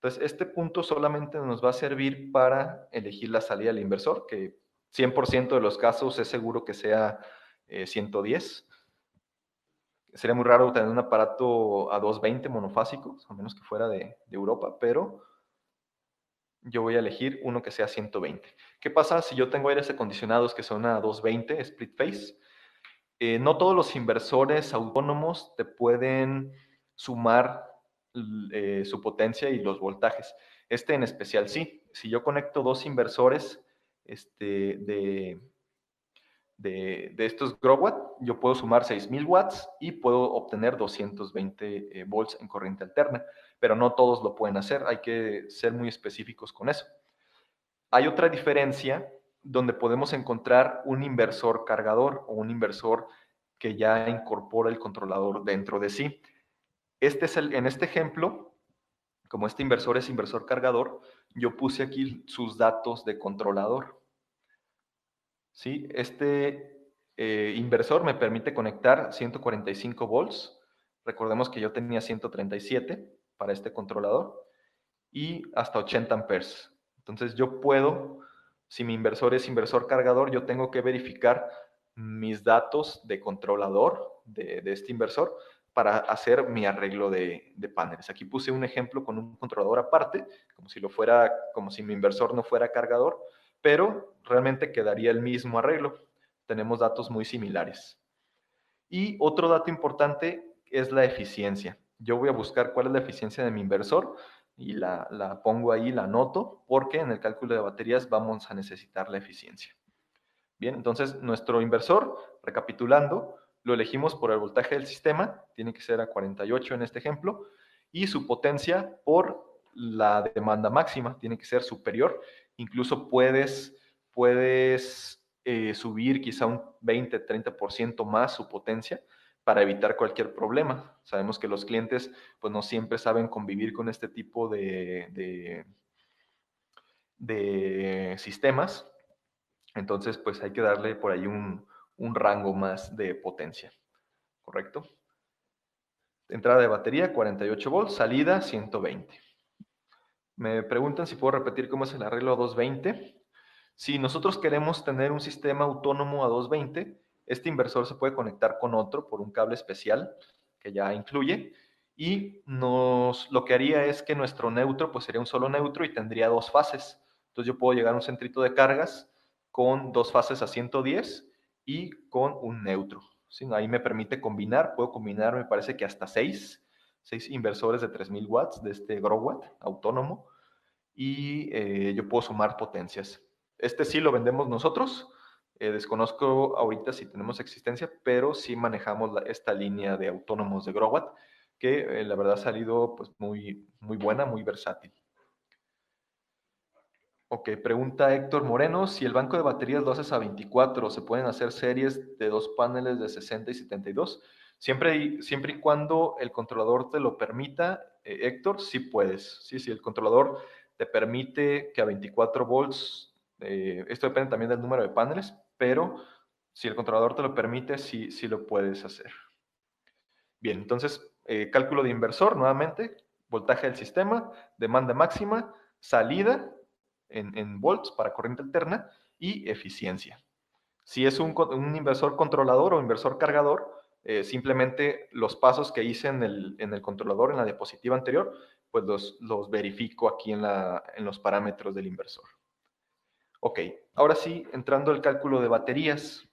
Entonces, este punto solamente nos va a servir para elegir la salida del inversor, que 100% de los casos es seguro que sea 110. Sería muy raro tener un aparato a 220 monofásico, a menos que fuera de Europa, pero yo voy a elegir uno que sea 120. ¿Qué pasa si yo tengo aires acondicionados que son a 220 split phase? No todos los inversores autónomos te pueden sumar su potencia y los voltajes. Este en especial sí. Si yo conecto dos inversores de estos Growatt, yo puedo sumar 6.000 watts y puedo obtener 220 volts en corriente alterna, pero no todos lo pueden hacer. Hay que ser muy específicos con eso. Hay otra diferencia donde podemos encontrar un inversor cargador o un inversor que ya incorpora el controlador dentro de sí. En este ejemplo, como este inversor es inversor cargador, yo puse aquí sus datos de controlador. ¿Sí? Este inversor me permite conectar 145 volts. Recordemos que yo tenía 137 para este controlador y hasta 80 amperes. Entonces yo puedo, si mi inversor es inversor cargador, yo tengo que verificar mis datos de controlador de este inversor para hacer mi arreglo de paneles. Aquí puse un ejemplo con un controlador aparte, como si mi inversor no fuera cargador, pero realmente quedaría el mismo arreglo. Tenemos datos muy similares. Y otro dato importante es la eficiencia. Yo voy a buscar cuál es la eficiencia de mi inversor y la pongo ahí, la anoto, porque en el cálculo de baterías vamos a necesitar la eficiencia. Bien, entonces nuestro inversor, recapitulando, lo elegimos por el voltaje del sistema, tiene que ser a 48 en este ejemplo, y su potencia por la demanda máxima, tiene que ser superior. Incluso puedes subir quizá un 20-30% más su potencia para evitar cualquier problema. Sabemos que los clientes pues no siempre saben convivir con este tipo de sistemas, entonces pues hay que darle por ahí un rango más de potencia, ¿correcto? Entrada de batería 48 volts, salida 120. Me preguntan si puedo repetir cómo es el arreglo a 220. Si nosotros queremos tener un sistema autónomo a 220, este inversor se puede conectar con otro por un cable especial que ya incluye y lo que haría es que nuestro neutro pues sería un solo neutro y tendría dos fases. Entonces yo puedo llegar a un centrito de cargas con dos fases a 110 y con un neutro. ¿Sí? Ahí me permite combinar, puedo combinar me parece que hasta seis inversores de 3.000 watts de este Growatt autónomo y yo puedo sumar potencias. Este sí lo vendemos nosotros, Desconozco ahorita si tenemos existencia, pero sí manejamos esta línea de autónomos de Growatt, que la verdad ha salido pues, muy buena, muy versátil. Ok, pregunta Héctor Moreno, si el banco de baterías lo haces a 24, ¿se pueden hacer series de 2 paneles de 60 y 72? Siempre y cuando el controlador te lo permita, Héctor, sí puedes. Sí, si el controlador te permite que a 24 volts, esto depende también del número de paneles, pero si el controlador te lo permite, sí lo puedes hacer. Bien, entonces, cálculo de inversor nuevamente, voltaje del sistema, demanda máxima, salida en volts para corriente alterna y eficiencia. Si es un inversor controlador o inversor cargador, simplemente los pasos que hice en el controlador, en la diapositiva anterior, pues los verifico aquí en los parámetros del inversor. Ok, ahora sí, entrando al cálculo de baterías,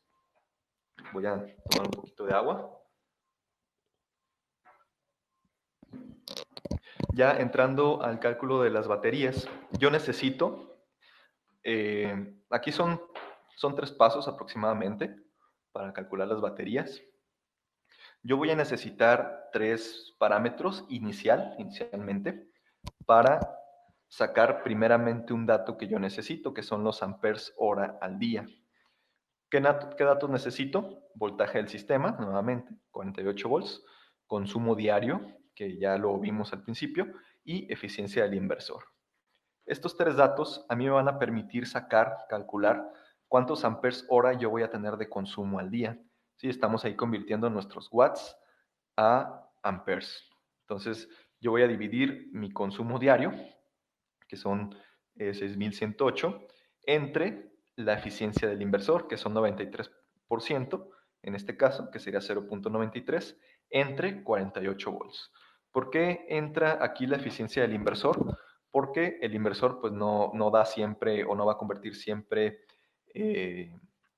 voy a tomar un poquito de agua. Ya entrando al cálculo de las baterías, yo necesito, aquí son 3 pasos aproximadamente para calcular las baterías. Yo voy a necesitar 3 parámetros inicialmente para sacar primeramente un dato que yo necesito, que son los amperes hora al día. ¿Qué datos necesito? Voltaje del sistema, nuevamente, 48 volts, consumo diario, que ya lo vimos al principio, y eficiencia del inversor. Estos 3 datos a mí me van a permitir calcular cuántos amperes hora yo voy a tener de consumo al día. ¿Sí? Estamos ahí convirtiendo nuestros watts a amperes. Entonces, yo voy a dividir mi consumo diario, que son 6.108, entre la eficiencia del inversor, que son 93%, en este caso, que sería 0.93, entre 48 volts. ¿Por qué entra aquí la eficiencia del inversor? Porque el inversor pues, no da siempre o no va a convertir siempre el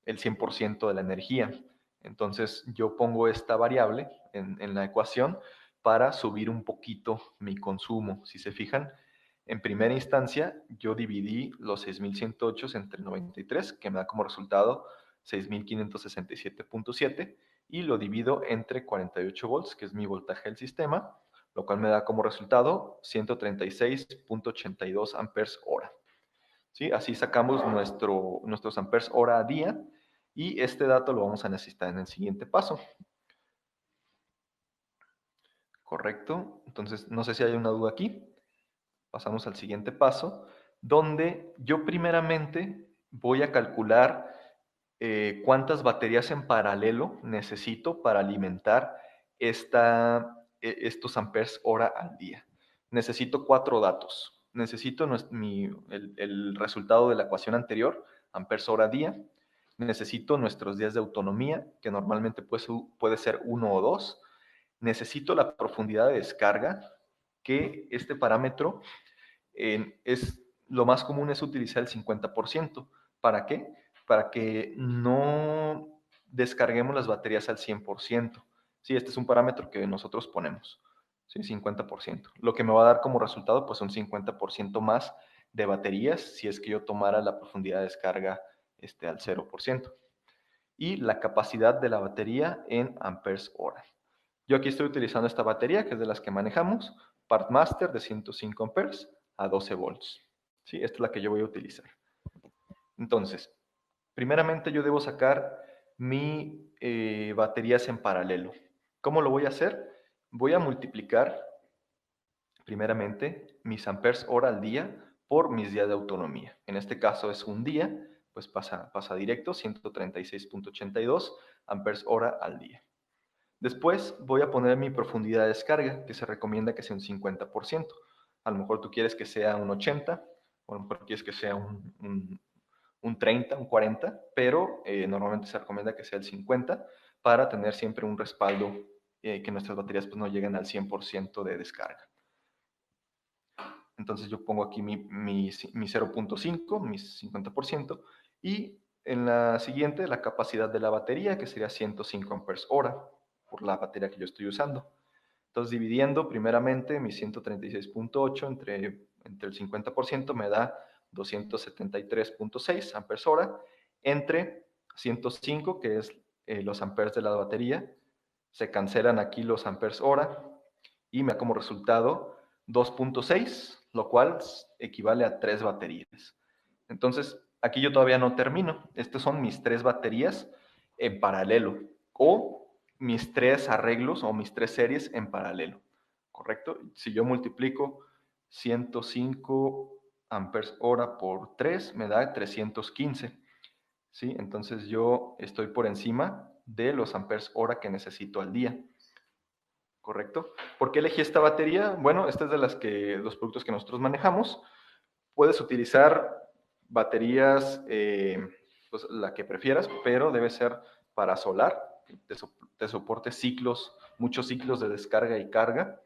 100% de la energía. Entonces yo pongo esta variable en la ecuación para subir un poquito mi consumo. Si se fijan, en primera instancia, yo dividí los 6.108 entre 93, que me da como resultado 6.567.7, y lo divido entre 48 volts, que es mi voltaje del sistema, lo cual me da como resultado 136.82 amperes hora. ¿Sí? Así sacamos nuestros amperes hora a día, y este dato lo vamos a necesitar en el siguiente paso. ¿Correcto? Entonces, no sé si hay una duda aquí. Pasamos al siguiente paso, donde yo primeramente voy a calcular cuántas baterías en paralelo necesito para alimentar estos amperes hora al día. Necesito 4 datos. Necesito el resultado de la ecuación anterior, amperes hora día. Necesito nuestros días de autonomía, que normalmente puede ser 1 o 2. Necesito la profundidad de descarga, que este parámetro lo más común es utilizar el 50%. ¿Para qué? Para que no descarguemos las baterías al 100%. Sí, este es un parámetro que nosotros ponemos, ¿sí? 50%. Lo que me va a dar como resultado, pues un 50% más de baterías si es que yo tomara la profundidad de descarga al 0%. Y la capacidad de la batería en amperes hora. Yo aquí estoy utilizando esta batería, que es de las que manejamos, Part Master de 105 amperes a 12 volts. ¿Sí? Esta es la que yo voy a utilizar. Entonces, primeramente yo debo sacar mi baterías en paralelo. ¿Cómo lo voy a hacer? Voy a multiplicar primeramente mis amperes hora al día por mis días de autonomía. En este caso es un día, pues pasa directo, 136.82 amperes hora al día. Después voy a poner mi profundidad de descarga, que se recomienda que sea un 50%. A lo mejor tú quieres que sea un 80%, o a lo mejor quieres que sea un 30%, un 40%, pero normalmente se recomienda que sea el 50% para tener siempre un respaldo, que nuestras baterías pues, no lleguen al 100% de descarga. Entonces yo pongo aquí mi 0.5, mi 50%, y en la siguiente la capacidad de la batería, que sería 105 amperes hora por la batería que yo estoy usando. Entonces, dividiendo primeramente mi 136.8 entre el 50% me da 273.6 amperes hora, entre 105, que es los amperes de la batería. Se cancelan aquí los amperes hora y me da como resultado 2.6, lo cual equivale a 3 baterías. Entonces, aquí yo todavía no termino. Estas son mis 3 baterías en paralelo o mis 3 arreglos o mis 3 series en paralelo, ¿correcto? Si yo multiplico 105 amperes hora por 3, me da 315, ¿sí? Entonces yo estoy por encima de los amperes hora que necesito al día, ¿correcto? ¿Por qué elegí esta batería? Bueno, esta es de los productos que nosotros manejamos. Puedes utilizar baterías, pues la que prefieras, pero debe ser para solar, que te soporte ciclos, muchos ciclos de descarga y carga,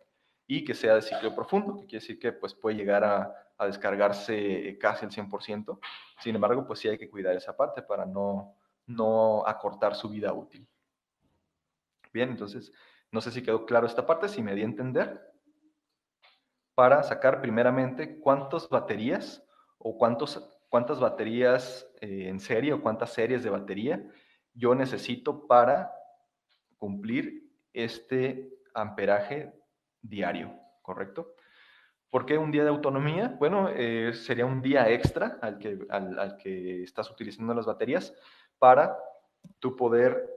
y que sea de ciclo profundo, que quiere decir que pues, puede llegar a descargarse casi al 100%. Sin embargo, pues sí hay que cuidar esa parte para no acortar su vida útil. Bien, entonces, no sé si quedó claro esta parte, si me di a entender. Para sacar primeramente cuántas baterías o cuántas baterías en serie o cuántas series de batería yo necesito para cumplir este amperaje diario, ¿correcto? ¿Por qué un día de autonomía? Bueno, sería un día extra al que estás utilizando las baterías para tú poder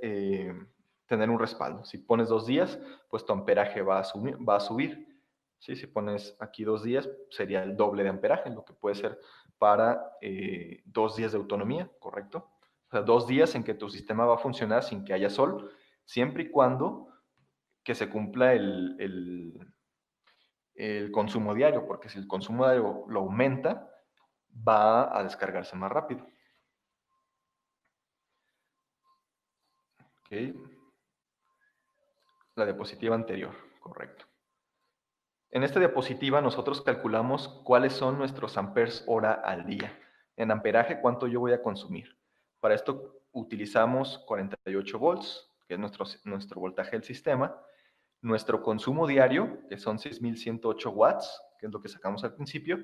tener un respaldo. Si pones 2 días, pues tu amperaje va a subir. ¿Sí? Si pones aquí 2 días, sería el doble de amperaje, lo que puede ser para 2 días de autonomía, ¿correcto? O sea, 2 días en que tu sistema va a funcionar sin que haya sol, siempre y cuando que se cumpla el consumo diario, porque si el consumo diario lo aumenta, va a descargarse más rápido. ¿Okay? La diapositiva anterior, correcto. En esta diapositiva nosotros calculamos cuáles son nuestros amperes hora al día. En amperaje, cuánto yo voy a consumir. Para esto utilizamos 48 volts, que es nuestro voltaje del sistema, nuestro consumo diario, que son 6.108 watts, que es lo que sacamos al principio,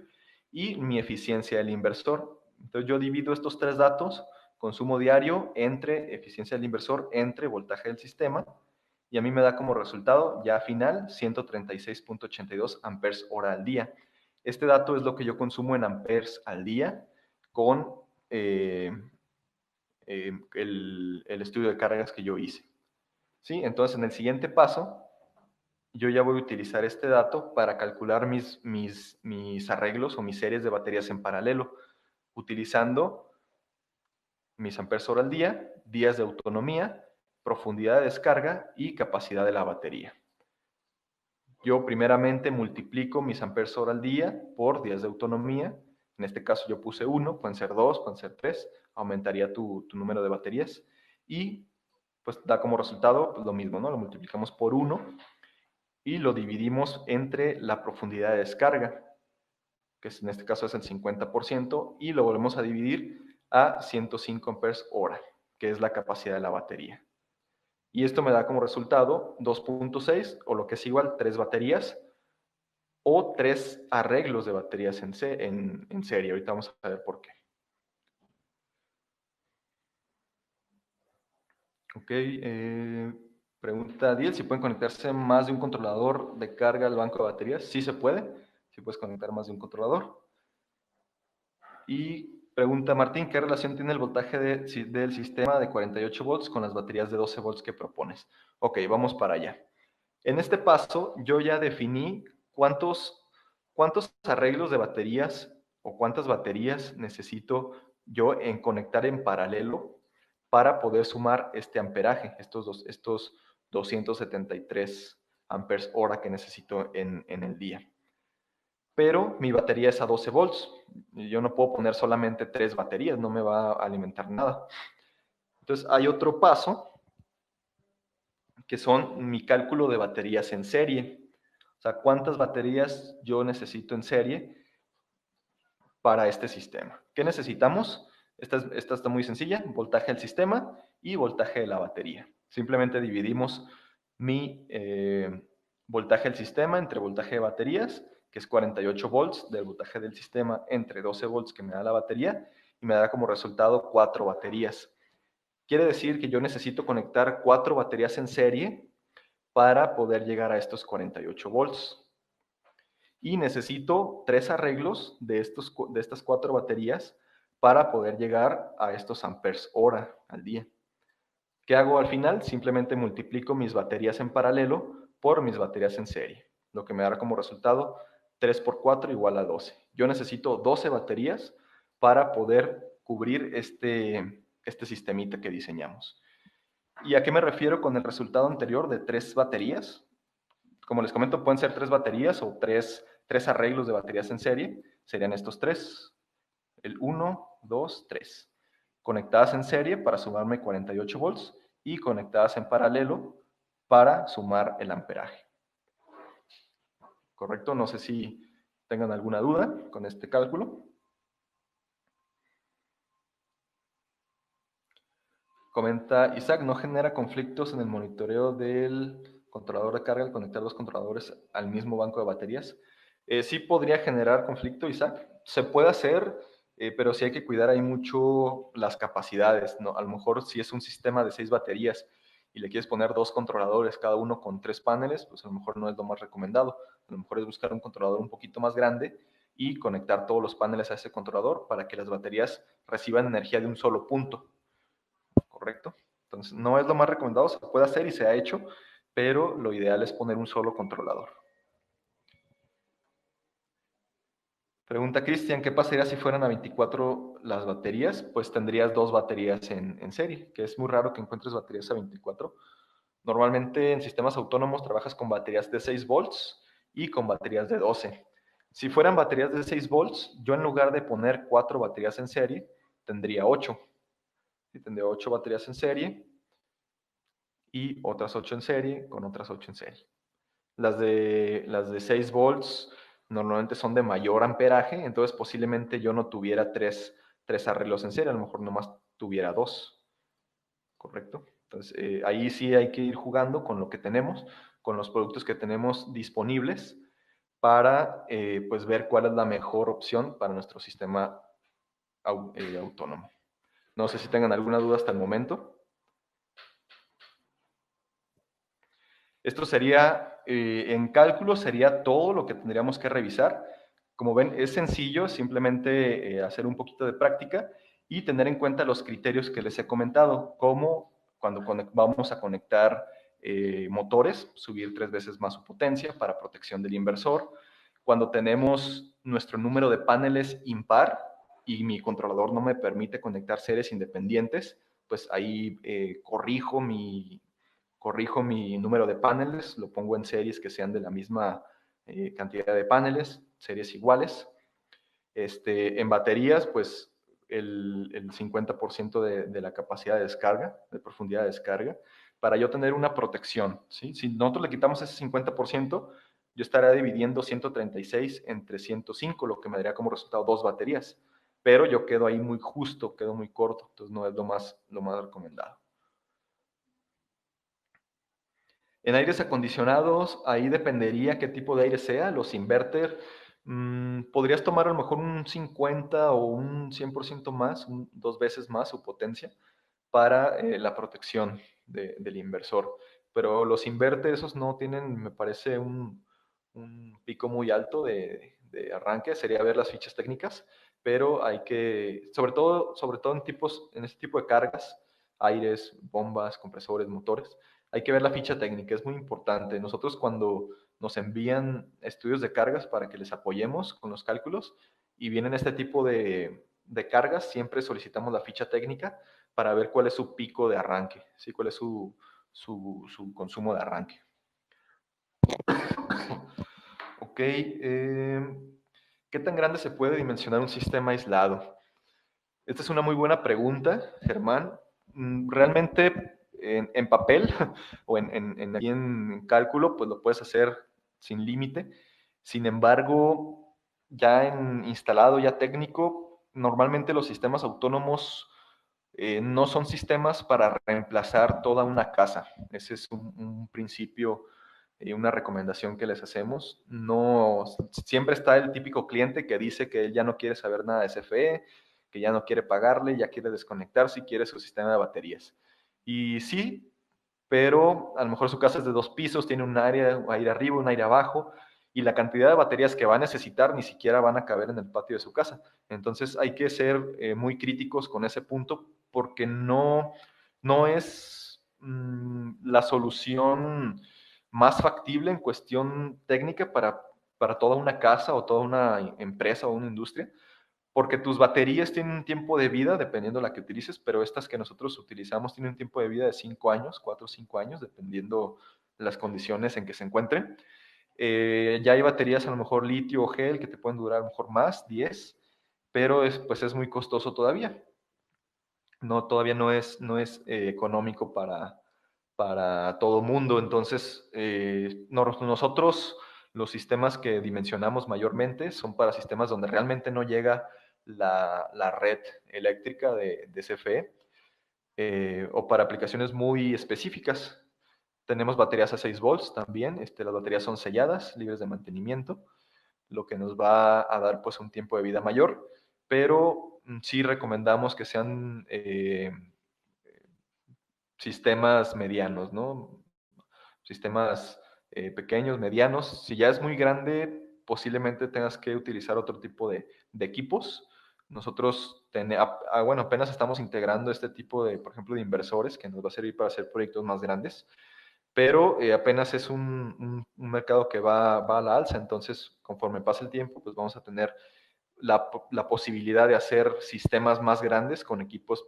y mi eficiencia del inversor. Entonces yo divido estos 3 datos, consumo diario entre eficiencia del inversor, entre voltaje del sistema, y a mí me da como resultado, ya final, 136.82 amperes hora al día. Este dato es lo que yo consumo en amperes al día con el estudio de cargas que yo hice. ¿Sí? Entonces, en el siguiente paso, yo ya voy a utilizar este dato para calcular mis arreglos o mis series de baterías en paralelo, utilizando mis amperes hora al día, días de autonomía, profundidad de descarga y capacidad de la batería. Yo primeramente multiplico mis amperes hora al día por días de autonomía. En este caso yo puse 1, pueden ser 2, pueden ser 3, aumentaría tu número de baterías y pues da como resultado pues, lo mismo, ¿no? Lo multiplicamos por 1 y lo dividimos entre la profundidad de descarga, que en este caso es el 50%, y lo volvemos a dividir a 105 amperes hora, que es la capacidad de la batería. Y esto me da como resultado 2.6, o lo que es igual, 3 baterías, o 3 arreglos de baterías en serie. Ahorita vamos a ver por qué. Ok, pregunta 10, si pueden conectarse más de un controlador de carga al banco de baterías. Sí se puede, sí puedes conectar más de un controlador. Y pregunta Martín, ¿qué relación tiene el voltaje del sistema de 48 volts con las baterías de 12 volts que propones? Ok, vamos para allá. En este paso yo ya definí cuántos arreglos de baterías o cuántas baterías necesito yo en conectar en paralelo para poder sumar este amperaje, estos 273 amperes hora que necesito en el día. Pero mi batería es a 12 volts. Yo no puedo poner solamente 3 baterías, no me va a alimentar nada. Entonces hay otro paso que son mi cálculo de baterías en serie. O sea, cuántas baterías yo necesito en serie para este sistema. ¿Qué necesitamos? Esta está muy sencilla, voltaje del sistema y voltaje de la batería. Simplemente dividimos mi voltaje del sistema entre voltaje de baterías, que es 48 volts del voltaje del sistema, entre 12 volts que me da la batería, y me da como resultado 4 baterías. Quiere decir que yo necesito conectar 4 baterías en serie para poder llegar a estos 48 volts. Y necesito 3 arreglos de estas 4 baterías para poder llegar a estos amperes hora al día. ¿Qué hago al final? Simplemente multiplico mis baterías en paralelo por mis baterías en serie, lo que me dará como resultado 3 por 4 igual a 12. Yo necesito 12 baterías para poder cubrir este sistemita que diseñamos. ¿Y a qué me refiero con el resultado anterior de 3 baterías? Como les comento, pueden ser 3 baterías o 3 arreglos de baterías en serie. Serían estos 3. El 1, 2, 3. Conectadas en serie para sumarme 48 volts y conectadas en paralelo para sumar el amperaje. ¿Correcto? No sé si tengan alguna duda con este cálculo. Comenta Isaac, ¿no genera conflictos en el monitoreo del controlador de carga al conectar los controladores al mismo banco de baterías? Sí podría generar conflicto, Isaac. Se puede hacer, pero sí hay que cuidar ahí mucho las capacidades, ¿no? A lo mejor si es un sistema de 6 baterías y le quieres poner 2 controladores, cada uno con 3 paneles, pues a lo mejor no es lo más recomendado. A lo mejor es buscar un controlador un poquito más grande y conectar todos los paneles a ese controlador para que las baterías reciban energía de un solo punto. ¿Correcto? Entonces, no es lo más recomendado, se puede hacer y se ha hecho, pero lo ideal es poner un solo controlador. Pregunta Cristian, ¿qué pasaría si fueran a 24 las baterías? Pues tendrías 2 baterías en serie, que es muy raro que encuentres baterías a 24. Normalmente en sistemas autónomos trabajas con baterías de 6 volts y con baterías de 12. Si fueran baterías de 6 volts, yo en lugar de poner 4 baterías en serie, tendría 8. Tendría 8 baterías en serie y otras 8 en serie con otras 8 en serie. Las de 6 volts normalmente son de mayor amperaje, entonces posiblemente yo no tuviera tres arreglos en serie, a lo mejor nomás tuviera 2, ¿correcto? Entonces ahí sí hay que ir jugando con lo que tenemos, con los productos que tenemos disponibles para pues ver cuál es la mejor opción para nuestro sistema autónomo. No sé si tengan alguna duda hasta el momento. Esto sería, en cálculo, sería todo lo que tendríamos que revisar. Como ven, es sencillo, simplemente hacer un poquito de práctica y tener en cuenta los criterios que les he comentado, como cuando vamos a conectar motores, subir 3 veces más su potencia para protección del inversor. Cuando tenemos nuestro número de paneles impar y mi controlador no me permite conectar series independientes, pues ahí corrijo mi número de paneles, lo pongo en series que sean de la misma cantidad de paneles, series iguales. En baterías, pues el 50% de la capacidad de descarga, de profundidad de descarga, para yo tener una protección. ¿Sí? Si nosotros le quitamos ese 50%, yo estaría dividiendo 136 entre 105, lo que me daría como resultado 2 baterías. Pero yo quedo ahí muy justo, quedo muy corto, entonces no es lo más recomendado. En aires acondicionados, ahí dependería qué tipo de aire sea. Los inverter, podrías tomar a lo mejor un 50 o un 100% más, 2 veces más su potencia para la protección del inversor. Pero los inverters esos no tienen, me parece, un pico muy alto de arranque. Sería ver las fichas técnicas, pero hay que, sobre todo en este tipo de cargas, aires, bombas, compresores, motores, hay que ver la ficha técnica, es muy importante. Nosotros cuando nos envían estudios de cargas para que les apoyemos con los cálculos y vienen este tipo de cargas, siempre solicitamos la ficha técnica para ver cuál es su pico de arranque, ¿sí? Cuál es su consumo de arranque. Ok, ¿qué tan grande se puede dimensionar un sistema aislado? Esta es una muy buena pregunta, Germán. Realmente en papel o aquí en cálculo, pues lo puedes hacer sin límite. Sin embargo, ya en instalado, ya técnico, normalmente los sistemas autónomos no son sistemas para reemplazar toda una casa. Ese es un principio y una recomendación que les hacemos. No, siempre está el típico cliente que dice que él ya no quiere saber nada de CFE, que ya no quiere pagarle, ya quiere desconectarse y quiere su sistema de baterías. Y sí, pero a lo mejor su casa es de 2 pisos, tiene un área, aire arriba, un aire abajo, y la cantidad de baterías que va a necesitar ni siquiera van a caber en el patio de su casa. Entonces hay que ser muy críticos con ese punto porque no es la solución más factible en cuestión técnica para toda una casa o toda una empresa o una industria, porque tus baterías tienen un tiempo de vida, dependiendo de la que utilices, pero estas que nosotros utilizamos tienen un tiempo de vida de 5 años, 4 o 5 años, dependiendo de las condiciones en que se encuentren. Ya hay baterías a lo mejor litio o gel que te pueden durar a lo mejor más, 10, pero pues es muy costoso todavía. No, todavía no es económico para todo mundo. Entonces, nosotros los sistemas que dimensionamos mayormente son para sistemas donde realmente no llega la red eléctrica de CFE, o para aplicaciones muy específicas. Tenemos baterías a 6 volts también. Las baterías son selladas, libres de mantenimiento, lo que nos va a dar pues un tiempo de vida mayor, pero sí recomendamos que sean sistemas medianos, ¿no? Sistemas pequeños, medianos. Si ya es muy grande, posiblemente tengas que utilizar otro tipo de equipos. Nosotros, bueno, apenas estamos integrando este tipo de, por ejemplo, de inversores que nos va a servir para hacer proyectos más grandes, pero apenas es un mercado que va a la alza. Entonces, conforme pasa el tiempo, pues vamos a tener la posibilidad de hacer sistemas más grandes con equipos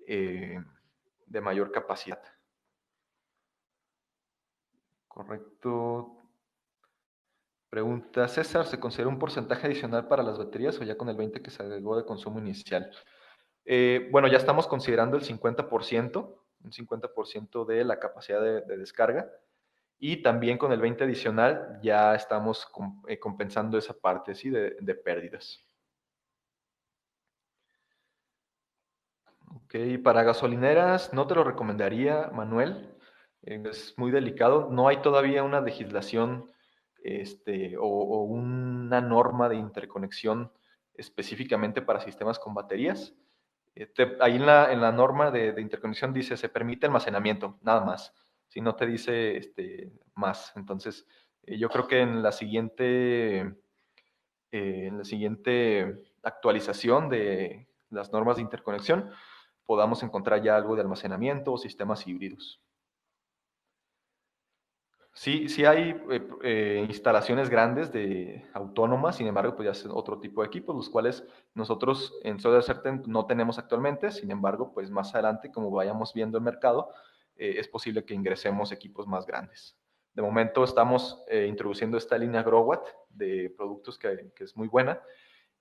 eh, de mayor capacidad. Correcto. Pregunta César, ¿se considera un porcentaje adicional para las baterías o ya con el 20 que se agregó de consumo inicial? Bueno, ya estamos considerando el 50%, un 50% de la capacidad de descarga, y también con el 20 adicional ya estamos compensando esa parte, ¿sí? de pérdidas. Ok, para gasolineras no te lo recomendaría, Manuel. Es muy delicado. No hay todavía una legislación o una norma de interconexión específicamente para sistemas con baterías. Ahí en la norma de interconexión dice se permite almacenamiento, nada más. Si no te dice más. Entonces, yo creo que en la siguiente actualización de las normas de interconexión podamos encontrar ya algo de almacenamiento o sistemas híbridos. Sí, sí hay instalaciones grandes autónomas, sin embargo, pues ya es otro tipo de equipos, los cuales nosotros en Solar Certain no tenemos actualmente. Sin embargo, pues más adelante, como vayamos viendo el mercado, es posible que ingresemos equipos más grandes. De momento estamos introduciendo esta línea GrowWatt de productos que es muy buena,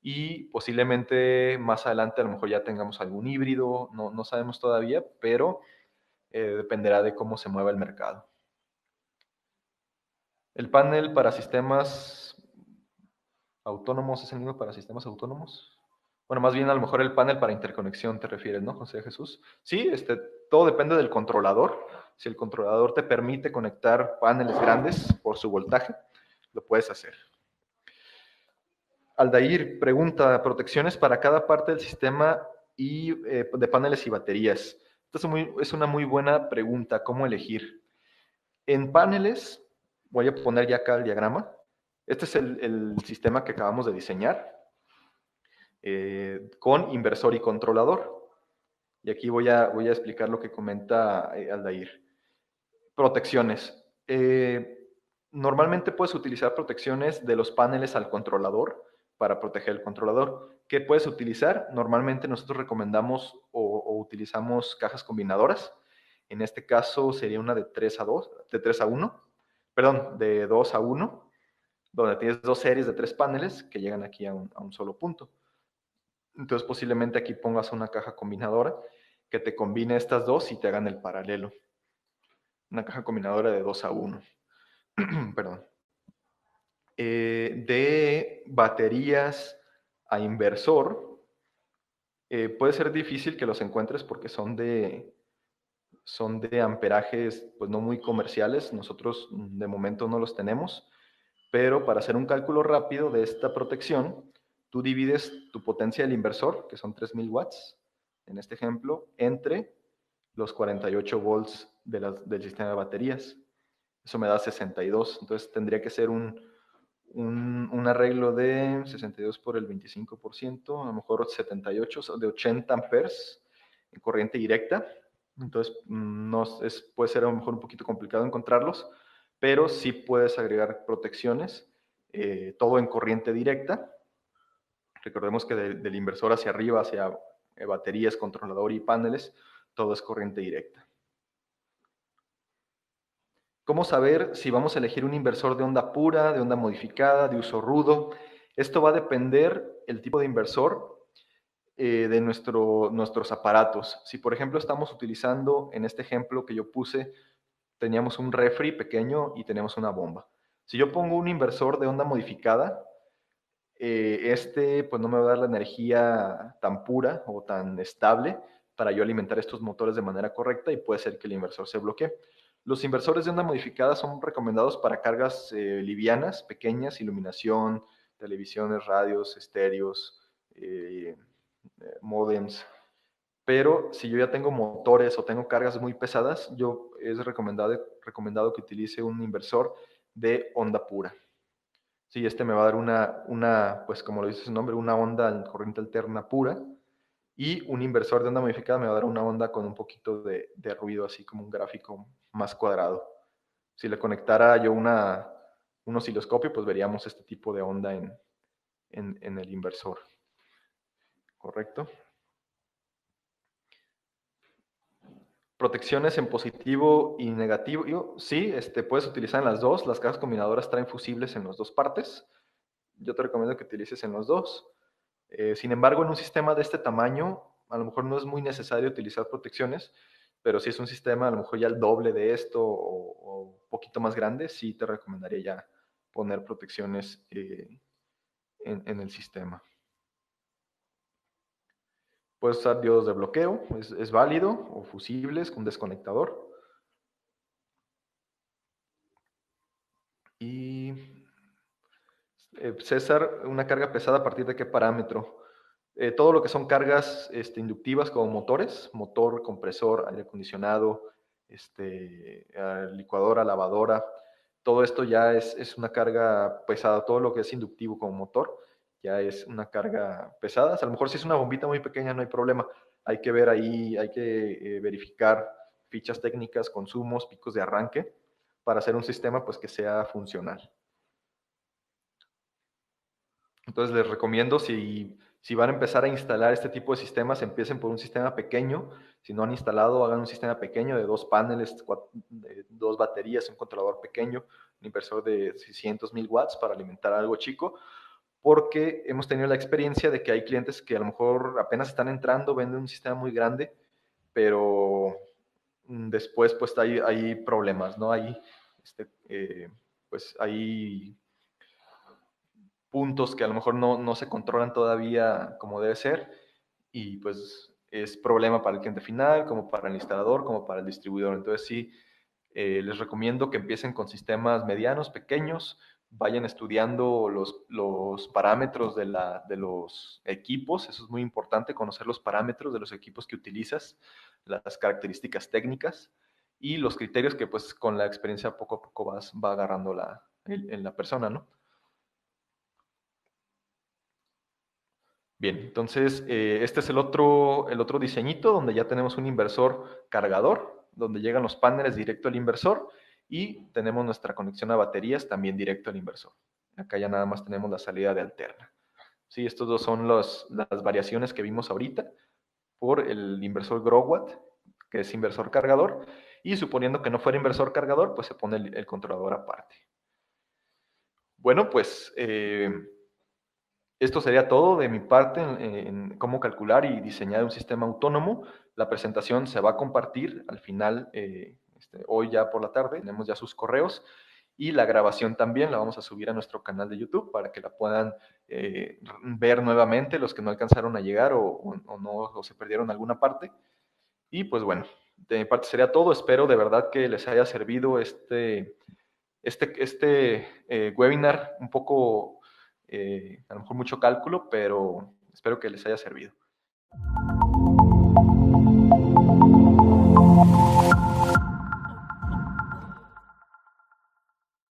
y posiblemente más adelante a lo mejor ya tengamos algún híbrido, no sabemos todavía, pero dependerá de cómo se mueva el mercado. El panel para sistemas autónomos es el mismo para sistemas autónomos. Bueno, más bien a lo mejor el panel para interconexión te refieres, ¿no, José Jesús? Sí, todo depende del controlador. Si el controlador te permite conectar paneles grandes por su voltaje, lo puedes hacer. Aldair pregunta, protecciones para cada parte del sistema y de paneles y baterías. Esta es una muy buena pregunta, ¿cómo elegir? En paneles, voy a poner ya acá el diagrama. Este es el sistema que acabamos de diseñar, con inversor y controlador. Y aquí voy a explicar lo que comenta Aldair. Protecciones. Normalmente puedes utilizar protecciones de los paneles al controlador para proteger el controlador. ¿Qué puedes utilizar? Normalmente nosotros recomendamos o utilizamos cajas combinadoras. En este caso sería una de 3 a 2, de 3 a 1, perdón, de 2 a 1, donde tienes 2 series de 3 paneles que llegan aquí a un solo punto. Entonces posiblemente aquí pongas una caja combinadora que te combine estas dos y te hagan el paralelo. Una caja combinadora de 2 a 1. Perdón. De baterías a inversor, puede ser difícil que los encuentres porque son de amperajes pues no muy comerciales. Nosotros de momento no los tenemos, pero para hacer un cálculo rápido de esta protección, tú divides tu potencia del inversor, que son 3000 watts, en este ejemplo, entre los 48 volts del sistema de baterías. Eso me da 62. Entonces tendría que ser un arreglo de 62 por el 25%, a lo mejor 78, de 80 amperes en corriente directa. Entonces no puede ser a lo mejor un poquito complicado encontrarlos, pero sí puedes agregar protecciones, todo en corriente directa. Recordemos que del inversor hacia arriba, hacia baterías, controlador y paneles, todo es corriente directa. ¿Cómo saber si vamos a elegir un inversor de onda pura, de onda modificada, de uso rudo? Esto va a depender el tipo de inversor de nuestros aparatos. Si por ejemplo estamos utilizando, en este ejemplo que yo puse, teníamos un refri pequeño y teníamos una bomba. Si yo pongo un inversor de onda modificada, pues no me va a dar la energía tan pura o tan estable para yo alimentar estos motores de manera correcta y puede ser que el inversor se bloquee. Los inversores de onda modificada son recomendados para cargas livianas, pequeñas, iluminación, televisiones, radios, estéreos, modems. Pero si yo ya tengo motores o tengo cargas muy pesadas, es recomendado que utilice un inversor de onda pura. Sí, este me va a dar pues como lo dice su nombre, una onda en corriente alterna pura, y un inversor de onda modificada me va a dar una onda con un poquito de ruido, así como un gráfico más cuadrado. Si le conectara yo un osciloscopio, pues veríamos este tipo de onda en el inversor. ¿Correcto? Protecciones en positivo y negativo. Sí, puedes utilizar en las dos. Las cajas combinadoras traen fusibles en las dos partes. Yo te recomiendo que utilices en los dos. Sin embargo, en un sistema de este tamaño, a lo mejor no es muy necesario utilizar protecciones, pero si es un sistema a lo mejor ya el doble de esto o un poquito más grande, sí te recomendaría ya poner protecciones en el sistema. Puedes usar diodos de bloqueo, es válido, o fusibles con desconectador. Y César, ¿una carga pesada a partir de qué parámetro? Todo lo que son cargas inductivas como motores, motor, compresor, aire acondicionado, licuadora, lavadora, todo esto ya es una carga pesada. Todo lo que es inductivo como motor ya es una carga pesada. A lo mejor si es una bombita muy pequeña no hay problema. Hay que ver ahí, hay que verificar fichas técnicas, consumos, picos de arranque para hacer un sistema pues que sea funcional. Entonces les recomiendo, si van a empezar a instalar este tipo de sistemas, empiecen por un sistema pequeño. Si no han instalado, hagan un sistema pequeño de 2 paneles, 2 baterías, un controlador pequeño, un inversor de 600,000 watts para alimentar algo chico, porque hemos tenido la experiencia de que hay clientes que a lo mejor apenas están entrando, venden un sistema muy grande, pero después pues hay problemas, ¿no? Pues hay puntos que a lo mejor no se controlan todavía como debe ser, y pues es problema para el cliente final, como para el instalador, como para el distribuidor. Entonces sí, les recomiendo que empiecen con sistemas medianos, pequeños, vayan estudiando los parámetros de los equipos. Eso es muy importante, conocer los parámetros de los equipos que utilizas, las características técnicas y los criterios que pues con la experiencia poco a poco va agarrando en la persona, ¿no? Bien, entonces este es el otro diseñito donde ya tenemos un inversor cargador, donde llegan los paneles directo al inversor y tenemos nuestra conexión a baterías también directo al inversor. Acá ya nada más tenemos la salida de alterna. Sí, estos dos son las variaciones que vimos ahorita por el inversor Growatt, que es inversor cargador, y suponiendo que no fuera inversor cargador, pues se pone el controlador aparte. Bueno, pues esto sería todo de mi parte en cómo calcular y diseñar un sistema autónomo. La presentación se va a compartir al final, hoy ya por la tarde, tenemos ya sus correos, y la grabación también la vamos a subir a nuestro canal de YouTube para que la puedan ver nuevamente los que no alcanzaron a llegar o no, o se perdieron alguna parte. Y pues bueno, de mi parte sería todo. Espero de verdad que les haya servido este webinar un poco a lo mejor mucho cálculo, pero espero que les haya servido.